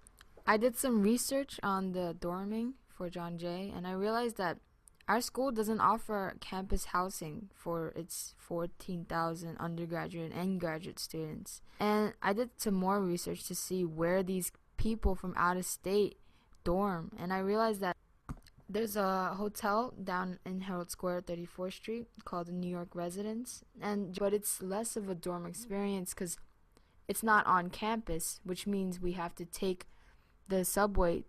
Speaker 5: I did some research on the dorming for John Jay, and I realized that our school doesn't offer campus housing for its 14,000 undergraduate and graduate students. And I did some more research to see where these people from out of state dorm, and I realized that there's a hotel down in Herald Square, 34th Street, called the New York Residence, but it's less of a dorm experience because it's not on campus, which means we have to take the subway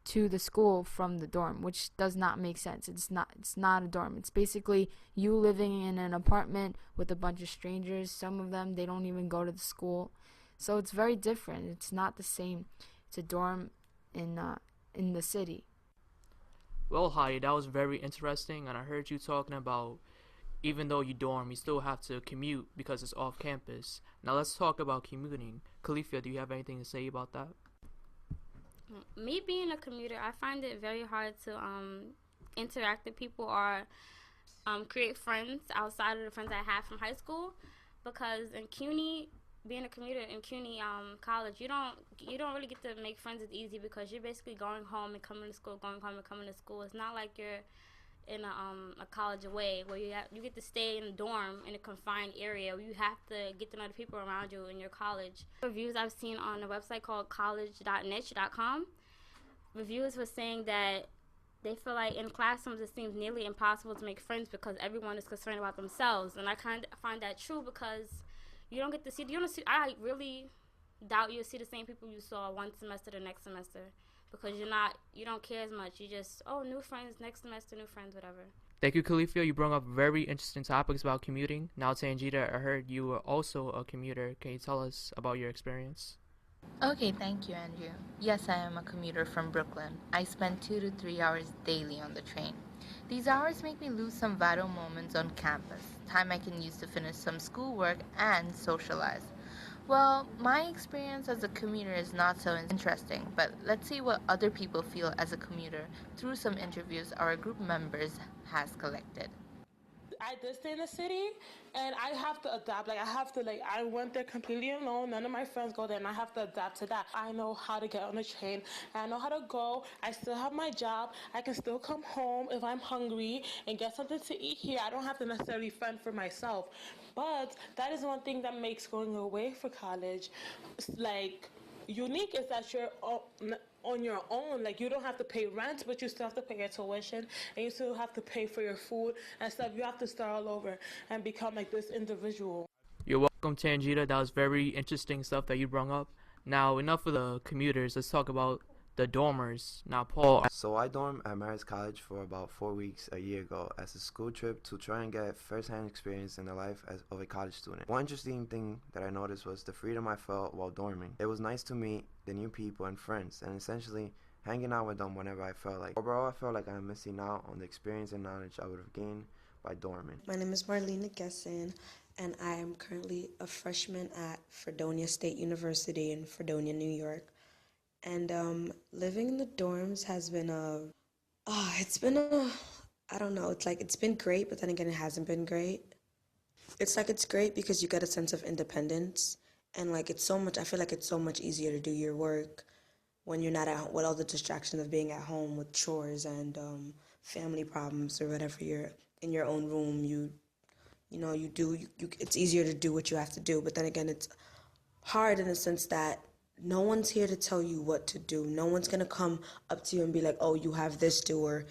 Speaker 5: to the school from the dorm, which does not make sense. It's not a dorm. It's basically you living in an apartment with a bunch of strangers. Some of them, they don't even go to the school. So it's very different. It's not the same. It's a dorm in the city.
Speaker 2: Well, Heidi, that was very interesting, and I heard you talking about even though you dorm, you still have to commute because it's off campus. Now let's talk about commuting. Khalifa, do you have anything to say about that?
Speaker 3: Me being a commuter, I find it very hard to interact with people or create friends outside of the friends I have from high school, because in CUNY, being a commuter in CUNY college, you don't really get to make friends as easy because you're basically going home and coming to school, going home and coming to school. It's not like you're in a college away where you get to stay in a dorm in a confined area where you have to get to know the people around you in your college. Reviews I've seen on a website called college.niche.com, reviews were saying that they feel like in classrooms it seems nearly impossible to make friends because everyone is concerned about themselves, and I kind of find that true because you don't get to see. I really doubt you'll see the same people you saw one semester the next semester, because you don't care as much. You just, new friends, next semester, new friends, whatever.
Speaker 2: Thank you, Khalifa. You brought up very interesting topics about commuting. Now, Tanjita, I heard you were also a commuter. Can you tell us about your experience?
Speaker 7: Okay, thank you, Andrew. Yes, I am a commuter from Brooklyn. I spend 2 to 3 hours daily on the train. These hours make me lose some vital moments on campus, time I can use to finish some schoolwork and socialize. Well, my experience as a commuter is not so interesting, but let's see what other people feel as a commuter through some interviews our group members has collected.
Speaker 8: I did stay in the city, and I have to adapt. I went there completely alone. None of my friends go there, and I have to adapt to that. I know how to get on the train, and I know how to go. I still have my job. I can still come home if I'm hungry and get something to eat here. I don't have to necessarily fend for myself. But that is one thing that makes going away for college, unique, is that you're on your own. You don't have to pay rent, but you still have to pay your tuition, and you still have to pay for your food and stuff. You have to start all over and become this individual.
Speaker 2: You're welcome, Tanjita. That was very interesting stuff that you brought up. Now, enough of the commuters. Let's talk about the dormers. Now, Paul.
Speaker 9: So I dormed at Marist College for about 4 weeks a year ago as a school trip to try and get first-hand experience in the life of a college student. One interesting thing that I noticed was the freedom I felt while dorming. It was nice to meet the new people and friends, and essentially hanging out with them whenever I felt like. Overall, I felt like I'm missing out on the experience and knowledge I would have gained by dorming.
Speaker 24: My name is Marlena Gesson, and I am currently a freshman at Fredonia State University in Fredonia, New York. And living in the dorms has been it's been great, but then again, it hasn't been great. It's great because you get a sense of independence, and I feel like it's so much easier to do your work when you're not at home with all the distractions of being at home with chores and family problems or whatever. You're in your own room, it's easier to do what you have to do, but then again, it's hard in the sense that no one's here to tell you what to do. No one's going to come up to you and be like, oh, you have this to, or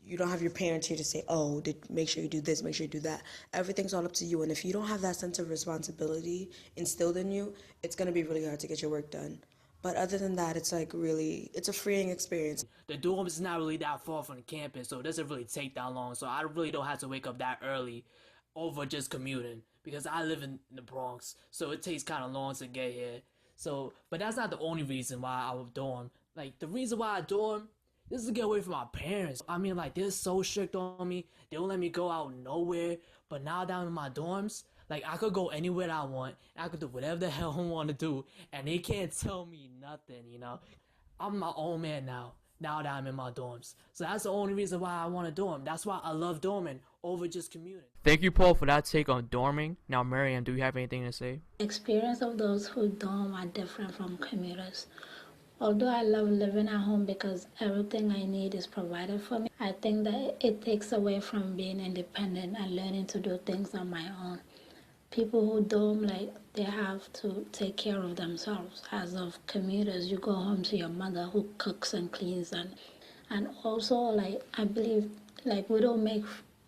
Speaker 24: you don't have your parents here to say, oh, make sure you do this, make sure you do that. Everything's all up to you. And if you don't have that sense of responsibility instilled in you, it's going to be really hard to get your work done. But other than that, it's it's a freeing experience.
Speaker 25: The dorm is not really that far from the campus, so it doesn't really take that long. So I really don't have to wake up that early over just commuting, because I live in the Bronx, so it takes kind of long to get here. So, but that's not the only reason why I would dorm. The reason why I dorm is to get away from my parents. I mean, they're so strict on me. They don't let me go out nowhere. But now that I'm in my dorms, I could go anywhere that I want. And I could do whatever the hell I want to do. And they can't tell me nothing, I'm my own man now that I'm in my dorms. So that's the only reason why I want to dorm. That's why I love dorming over just commuting.
Speaker 2: Thank you, Paul, for that take on dorming. Now, Mariam, do you have anything to say?
Speaker 26: Experience of those who dorm are different from commuters. Although I love living at home because everything I need is provided for me, I think that it takes away from being independent and learning to do things on my own. People who dorm, they have to take care of themselves. As of commuters, you go home to your mother who cooks and cleans, and also, I believe, we don't make.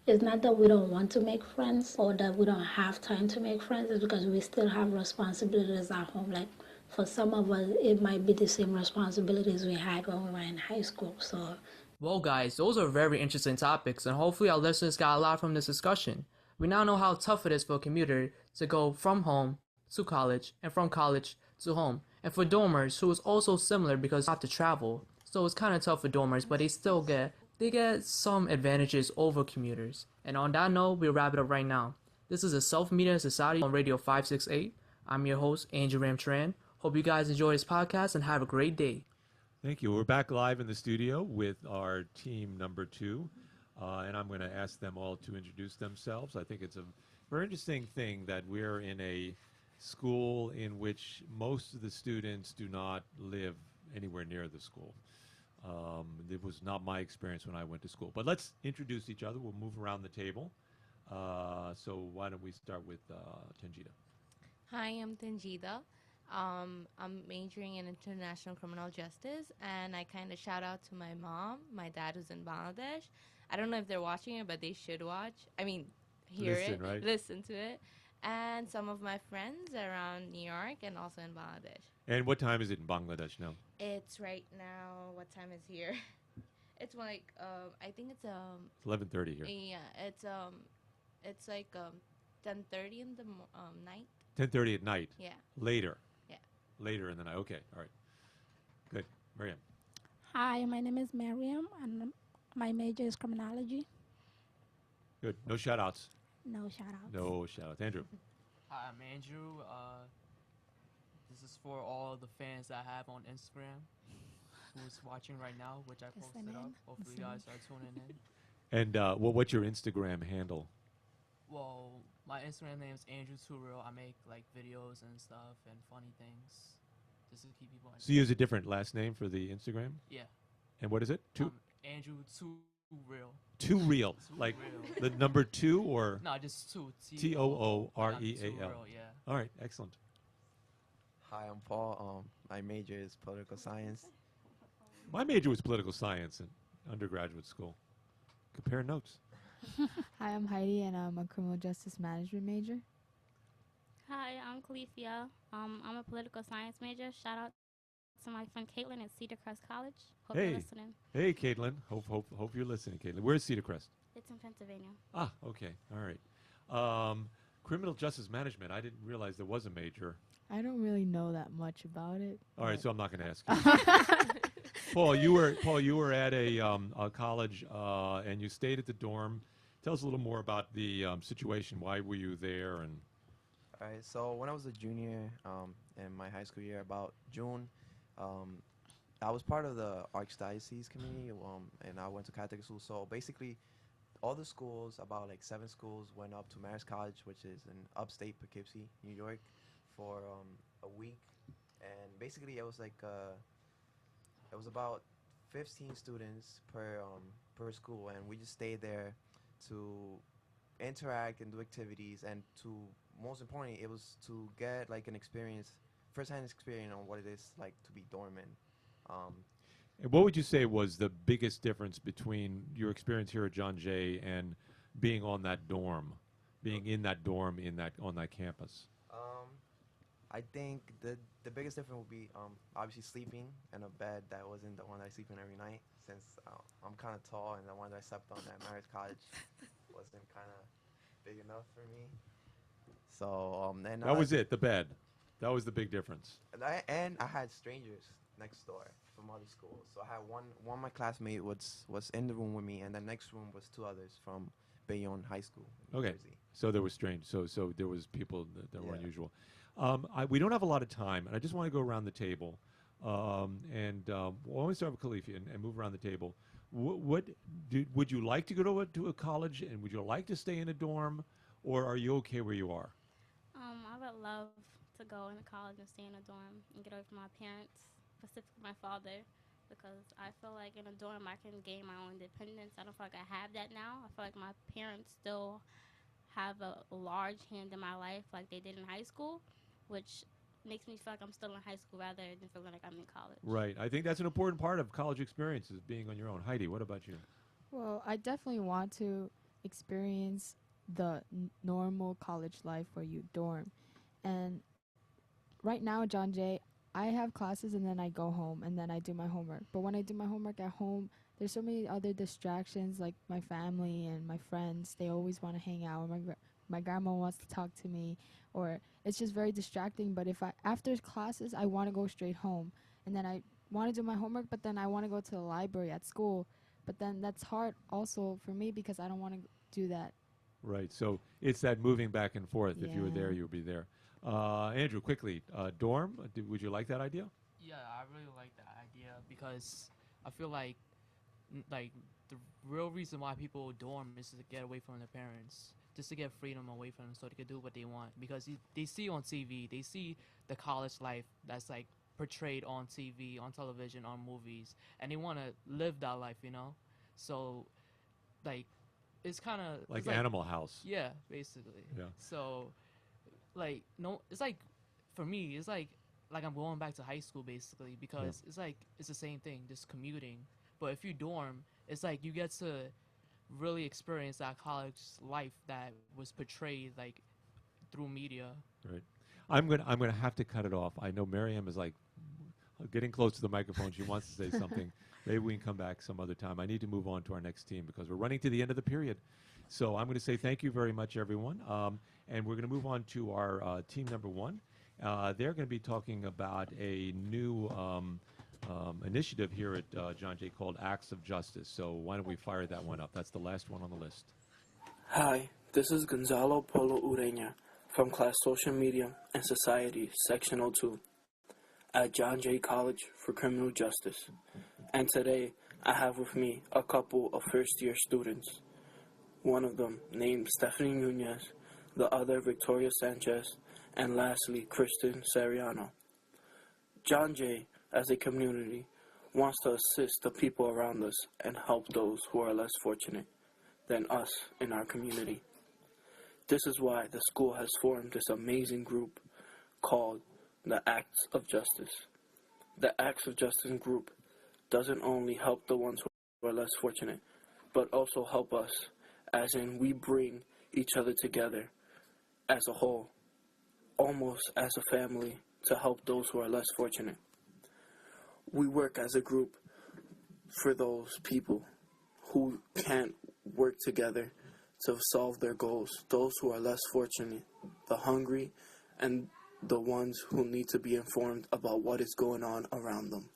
Speaker 26: It's not that we don't want to make friends or that we don't have time to make friends. It's because we still have responsibilities at home, like For some of us, it might be the same responsibilities we had when we were in high school. So,
Speaker 2: Well, guys, those are very interesting topics, and hopefully our listeners got a lot from this discussion. We now know how tough it is for a commuter to go from home to college and from college to home. And for dormers, who is also similar because they have to travel. So it's kind of tough for dormers, but they get some advantages over commuters. And on that note, we'll wrap it up right now. This is a Self-Media Society on Radio 568. I'm your host, Andrew Ramcharan. Hope you guys enjoy this podcast and have a great day.
Speaker 1: Thank you. We're back live in the studio with our team number 2, and I'm going to ask them all to introduce themselves. I think it's a very interesting thing that we're in a school in which most of the students do not live anywhere near the school. It was not my experience when I went to school. But let's introduce each other. We'll move around the table. So why don't we start with Tanjita?
Speaker 7: Hi, I'm Tanjita. I'm majoring in international criminal justice, and I kind of shout out to my mom, my dad who's in Bangladesh. I don't know if they're watching it, but they should watch. I mean, hear
Speaker 1: Listen,
Speaker 7: it,
Speaker 1: right?
Speaker 7: listen to it. And some of my friends around New York and also in Bangladesh.
Speaker 1: And what time is it in Bangladesh now?
Speaker 7: It's right now, what time is here? It's like, I think it's,
Speaker 1: It's 11:30 here.
Speaker 7: yeah, it's like, 10:30 in the night.
Speaker 1: 10:30 at night?
Speaker 7: Yeah.
Speaker 1: Later?
Speaker 7: Yeah.
Speaker 1: Later in the night. Okay, all right. Good. Miriam.
Speaker 26: hi, my name is Miriam, and my major is criminology.
Speaker 1: Good. No shout-outs?
Speaker 26: No shout outs.
Speaker 1: No shout-outs. Andrew.
Speaker 4: Hi, I'm Andrew. This is for all the fans that I have on Instagram who's watching right now, which I posted
Speaker 26: Listen
Speaker 4: up.
Speaker 26: in.
Speaker 4: Hopefully you guys are tuning in.
Speaker 1: And what's your Instagram handle?
Speaker 4: Well, my Instagram name is Andrew Turreal. I make like videos and stuff and funny things just to keep people
Speaker 1: So you use a different last name for the Instagram?
Speaker 4: Yeah.
Speaker 1: And what is it?
Speaker 4: Andrew Turreal.
Speaker 1: Too real. Like the number 2 or?
Speaker 4: No, just 2.
Speaker 1: Tooreal.
Speaker 4: Yeah.
Speaker 1: All right, excellent.
Speaker 9: Hi, I'm Paul. My major is political science.
Speaker 1: My major was political science in undergraduate school. Compare notes.
Speaker 5: Hi, I'm Heidi, and I'm a criminal justice management major.
Speaker 12: Hi, I'm Califia. I'm a political science major. Shout out to my friend Caitlin at Cedar Crest College. Hope you're listening.
Speaker 1: Hey, Caitlin. Hope you're listening, Caitlin. Where's Cedar Crest?
Speaker 12: It's in Pennsylvania.
Speaker 1: Ah, okay. All right. Criminal justice management. I didn't realize there was a major.
Speaker 5: I don't really know that much about it.
Speaker 1: All right, so I'm not going to ask you. Paul, you were at a college and you stayed at the dorm. Tell us a little more about the situation. Why were you there? And
Speaker 9: All right, so when I was a junior in my high school year, about June, I was part of the Archdiocese committee, and I went to Catholic school. So basically, all the schools, about like 7 schools, went up to Marist College, which is in upstate Poughkeepsie, New York, for a week. And basically, it was like it was about 15 students per school, and we just stayed there to interact and do activities, and to most importantly, it was to get like an experience, first-hand experience on what it is like to be doorman.
Speaker 1: And what would you say was the biggest difference between your experience here at John Jay and being on that dorm, being in that dorm on that campus?
Speaker 9: I think the biggest difference would be obviously sleeping in a bed that wasn't the one I sleep in every night, since I'm kind of tall, and the one that I slept on at Marist College wasn't kind of big enough for me. So and
Speaker 1: that was it, the bed. That was the big difference.
Speaker 9: And I had strangers next door from other schools. So I had one of my classmates was in the room with me, and the next room was 2 others from Bayonne High School in New
Speaker 1: Okay,
Speaker 9: Jersey.
Speaker 1: so there was strange. So there was people that were unusual. We don't have a lot of time, and I just want to go around the table. We'll only start with Khalifa and move around the table. Would you like to go to a college, and would you like to stay in a dorm, or are you okay where you are?
Speaker 12: I would love to go into college and stay in a dorm and get away from my parents, specifically my father, because I feel like in a dorm I can gain my own independence. I don't feel like I have that now. I feel like my parents still have a large hand in my life like they did in high school, which makes me feel like I'm still in high school rather than feeling like I'm in college.
Speaker 1: Right. I think that's an important part of college experience is being on your own. Heidi, what about you?
Speaker 5: Well, I definitely want to experience the normal college life where you dorm. And right now, John Jay, I have classes and then I go home and then I do my homework. But when I do my homework at home, there's so many other distractions, like my family and my friends. They always want to hang out. My grandma wants to talk to me, or it's just very distracting. But if I after classes, I want to go straight home, and then I want to do my homework, but then I want to go to the library at school. But then that's hard also for me because I don't want to do that.
Speaker 1: Right. So it's that moving back and forth. If you were there,
Speaker 5: Yeah.
Speaker 1: you would be there. Andrew, quickly, dorm. Would you like that idea?
Speaker 4: Yeah, I really like that idea because I feel like the real reason why people dorm is to get away from their parents, just to get freedom away from them, so they can do what they want. Because they see on TV, they see the college life that's like portrayed on TV, on television, on movies, and they want to live that life, you know. So, like, it's kind of
Speaker 1: Like Animal House.
Speaker 4: Yeah, basically.
Speaker 1: Yeah.
Speaker 4: So, like, no, it's like for me, it's like I'm going back to high school basically because it's like it's the same thing, just commuting. But if you dorm, it's like you get to really experience that college life that was portrayed like through media.
Speaker 1: Right. I'm gonna have to cut it off. I know Miriam is like getting close to the microphone. She wants to say something. Maybe we can come back some other time. I need to move on to our next team because we're running to the end of the period. So I'm going to say thank you very much, everyone. And we're going to move on to our team number one. They're going to be talking about a new initiative here at John Jay called Acts of Justice. So why don't we fire that one up? That's the last one on the list.
Speaker 13: Hi, this is Gonzalo Polo Ureña from Class Social Media and Society, Section 02, at John Jay College for Criminal Justice. And today, I have with me a couple of first-year students. One of them named Stephanie Nunez, the other Victoria Sanchez, and lastly, Kristen Sariano. John Jay, as a community, wants to assist the people around us and help those who are less fortunate than us in our community. This is why the school has formed this amazing group called the Acts of Justice. The Acts of Justice group doesn't only help the ones who are less fortunate, but also help us, as in we bring each other together as a whole, almost as a family, to help those who are less fortunate. We work as a group for those people who can't work together to solve their goals, those who are less fortunate, the hungry, and the ones who need to be informed about what is going on around them.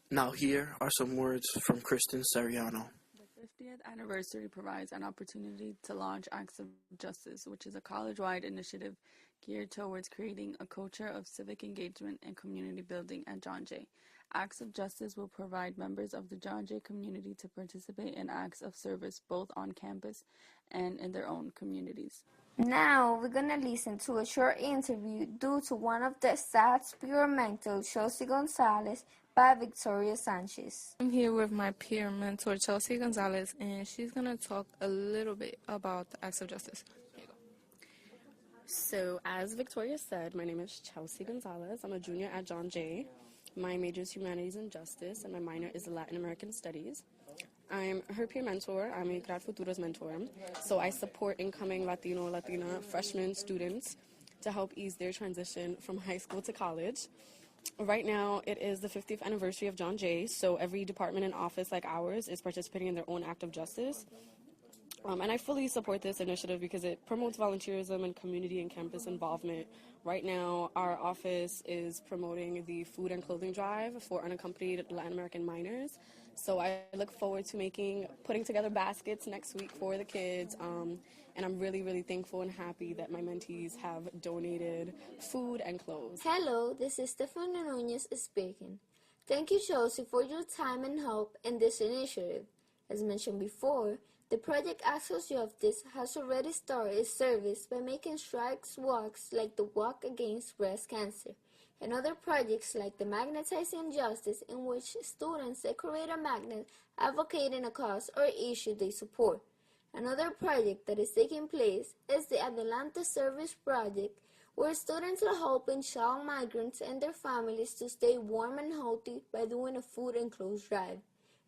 Speaker 13: Now here are some words from Kristen Sariano.
Speaker 14: The 50th anniversary provides an opportunity to launch Acts of Justice, which is a college-wide initiative geared towards creating a culture of civic engagement and community building at John Jay. Acts of Justice will provide members of the John Jay community to participate in acts of service both on campus and in their own communities.
Speaker 15: Now we're gonna listen to a short interview due to one of the staff experimental, Chelsea Gonzalez, by Victoria Sanchez.
Speaker 16: I'm here with my peer mentor, Chelsea Gonzalez, and she's gonna talk a little bit about the Acts of Justice. Here you go.
Speaker 17: So, as Victoria said, my name is Chelsea Gonzalez. I'm a junior at John Jay. My major is Humanities and Justice, and my minor is Latin American Studies. I'm her peer mentor. I'm a Grad Futuros mentor. So I support incoming Latina freshman students to help ease their transition from high school to college. Right now, it is the 50th anniversary of John Jay, so every department and office like ours is participating in their own act of justice. And I fully support this initiative because it promotes volunteerism and community and campus involvement. Right now, our office is promoting the food and clothing drive for unaccompanied Latin American minors. So I look forward to putting together baskets next week for the kids. And I'm really, really thankful and happy that my mentees have donated food and clothes.
Speaker 15: Hello, this is Stephanie Nunez speaking. Thank you, Chelsea, for your time and help in this initiative. As mentioned before, the Project Acts of Justice has already started its service by making strikes walks like the Walk Against Breast Cancer, and other projects like the Magnetizing Justice, in which students decorate a magnet advocating a cause or issue they support. Another project that is taking place is the Adelante Service Project, where students are helping child migrants and their families to stay warm and healthy by doing a food and clothes drive.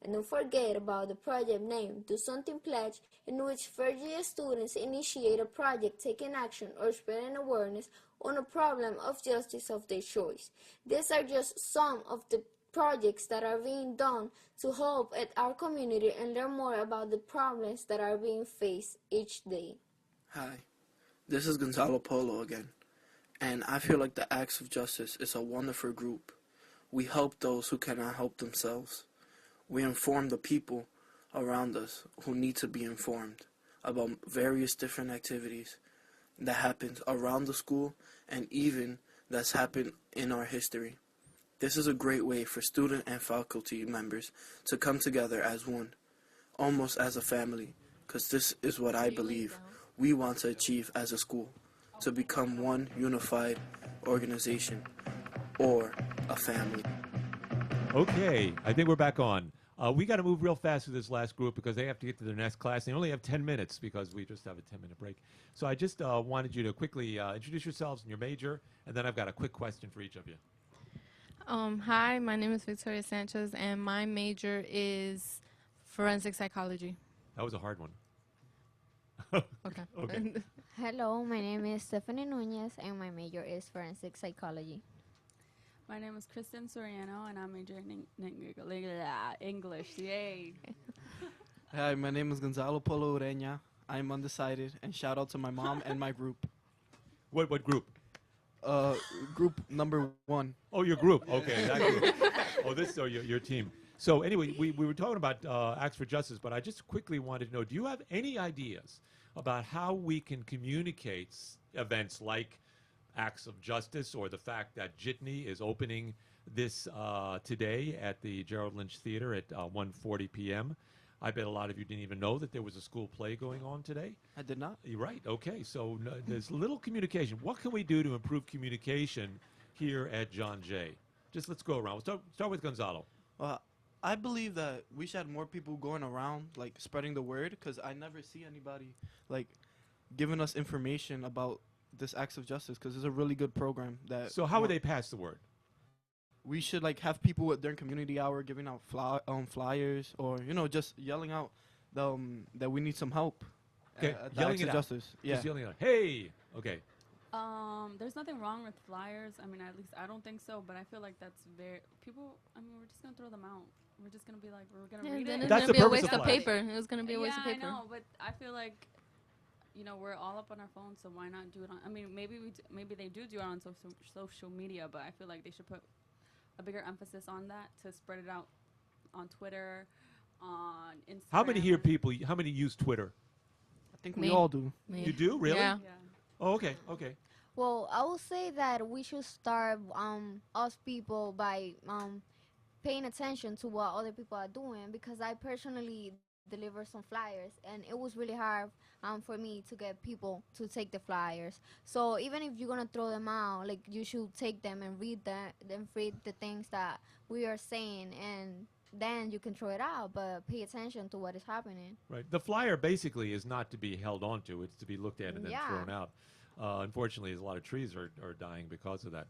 Speaker 15: And don't forget about the project named Do Something Pledge, in which first-year students initiate a project taking action or spreading awareness on a problem of justice of their choice. These are just some of the projects that are being done to help at our community and learn more about the problems that are being faced each day.
Speaker 13: Hi, this is Gonzalo Polo again, and I feel like the Acts of Justice is a wonderful group. We help those who cannot help themselves. We inform the people around us who need to be informed about various different activities that happens around the school and even that's happened in our history. This is a great way for student and faculty members to come together as one, almost as a family, because this is what I believe we want to achieve as a school, to become one unified organization or a family.
Speaker 1: Okay, I think we're back on. We got to move real fast through this last group because they have to get to their next class. They only have 10 minutes because we just have a 10-minute break. So I just wanted you to quickly introduce yourselves and your major, and then I've got a quick question for each of you.
Speaker 16: Hi, my name is Victoria Sanchez, and my major is forensic psychology.
Speaker 1: That was a hard one.
Speaker 16: Okay.
Speaker 1: Okay.
Speaker 6: Hello, my name is Stephanie Nunez, and my major is forensic psychology.
Speaker 14: My name is Kristen Soriano, and I'm majoring in English. Yay.
Speaker 10: Hi, my name is Gonzalo Polo Ureña. I'm undecided, and shout out to my mom and my group.
Speaker 1: What group?
Speaker 10: Group number 1.
Speaker 1: Oh, your group. Okay. That group. Oh, this is your team. So anyway, we were talking about Acts for Justice, but I just quickly wanted to know, do you have any ideas about how we can communicate events like Acts of Justice or the fact that JJAY is opening this today at the Gerald Lynch Theater at 1:40 p.m.? I bet a lot of you didn't even know that there was a school play going on today.
Speaker 10: I did not.
Speaker 1: You're right. Okay. So there's little communication. What can we do to improve communication here at John Jay? Just let's go around. We'll start with Gonzalo.
Speaker 10: I believe that we should have more people going around, like, spreading the word, because I never see anybody, like, giving us information about this Acts of Justice, because it's a really good program.
Speaker 1: So how would they pass the word?
Speaker 10: We should, like, have people during community hour giving out flyers, or, just yelling out that we need some help.
Speaker 1: Okay,
Speaker 10: at the
Speaker 1: yelling
Speaker 10: Acts
Speaker 1: it
Speaker 10: of
Speaker 1: out.
Speaker 10: Justice. Yeah.
Speaker 1: Just yelling out, hey! Okay.
Speaker 14: There's nothing wrong with flyers. I mean, at least I don't think so, but I feel like that's we're just going to throw them out. We're just going to be like, we're going to read
Speaker 16: then
Speaker 14: it.
Speaker 16: it's going to be a waste of paper. It was going to be a waste of paper.
Speaker 14: I know, but I feel like, we're all up on our phones, so why not do it on, maybe they do it on social media, but I feel like they should put a bigger emphasis on that to spread it out on Twitter, on Instagram.
Speaker 1: How many use Twitter?
Speaker 10: I think we all do.
Speaker 1: Me. You do? Really?
Speaker 14: Yeah.
Speaker 1: Oh, okay. Okay.
Speaker 6: Well, I will say that we should start us people by paying attention to what other people are doing, because I personally deliver some flyers, and it was really hard for me to get people to take the flyers. So even if you're gonna throw them out, like, you should take them and read the things that we are saying, and then you can throw it out, but pay attention to what is happening.
Speaker 1: Right. The flyer basically is not to be held onto; it's to be looked at and then thrown out. Unfortunately, a lot of trees are dying because of that.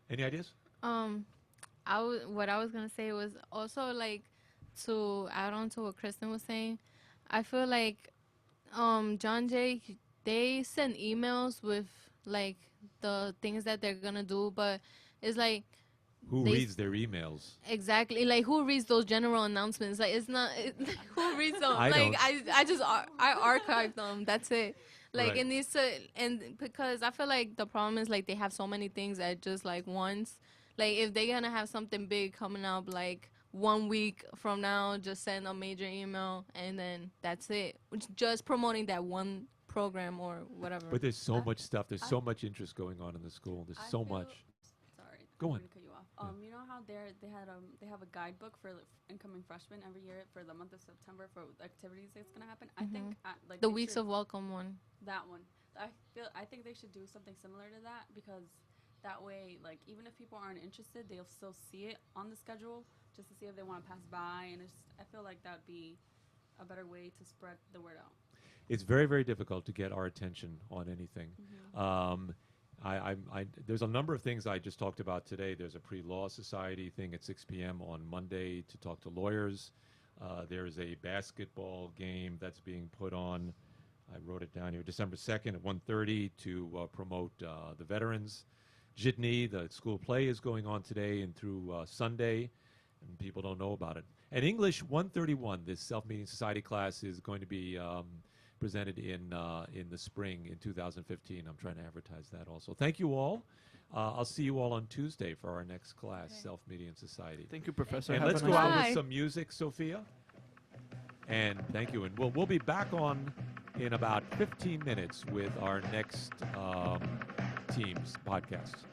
Speaker 1: Any ideas?
Speaker 16: What I was gonna say was also, like, to add on to what Kristen was saying. I feel like John Jay, they send emails with, like, the things that they're gonna do, but it's like,
Speaker 1: who reads their emails?
Speaker 16: Exactly, like, who reads those general announcements? Like, it's not who reads them. I archive them. That's it. Like, it needs to, and because I feel like the problem is, like, they have so many things at just, like, once. Like, if they're gonna have something big coming up, like 1 week from now, just send a major email, and then that's it. Just promoting that one program or whatever.
Speaker 1: But there's so much stuff. There's so much interest going on in the school. There's so much.
Speaker 14: Sorry.
Speaker 1: Go on.
Speaker 14: I'm gonna cut you off. You know how they have a guidebook for incoming freshmen every year for the month of September for activities that's gonna happen. I think like
Speaker 16: the weeks of welcome one.
Speaker 14: That one. I think they should do something similar to that, because that way, like, even if people aren't interested, they'll still see it on the schedule just to see if they want to pass by, and I feel like that'd be a better way to spread the word out.
Speaker 1: It's very, very difficult to get our attention on anything. There's a number of things I just talked about today. There's a pre-law society thing at 6 p.m. on Monday to talk to lawyers. There's a basketball game that's being put on. I wrote it down here, December 2nd at 1:30 to promote the veterans. Jitney, the school play, is going on today and through Sunday, and people don't know about it. And English 131, this Self-Meeting Society class is going to be presented in the spring in 2015. I'm trying to advertise that also. Thank you all. I'll see you all on Tuesday for our next class, Self-Meeting Society.
Speaker 10: Thank you, Professor.
Speaker 1: And let's go out with some music, Sophia. And thank you. And we'll be back on in about 15 minutes with our next team's podcast.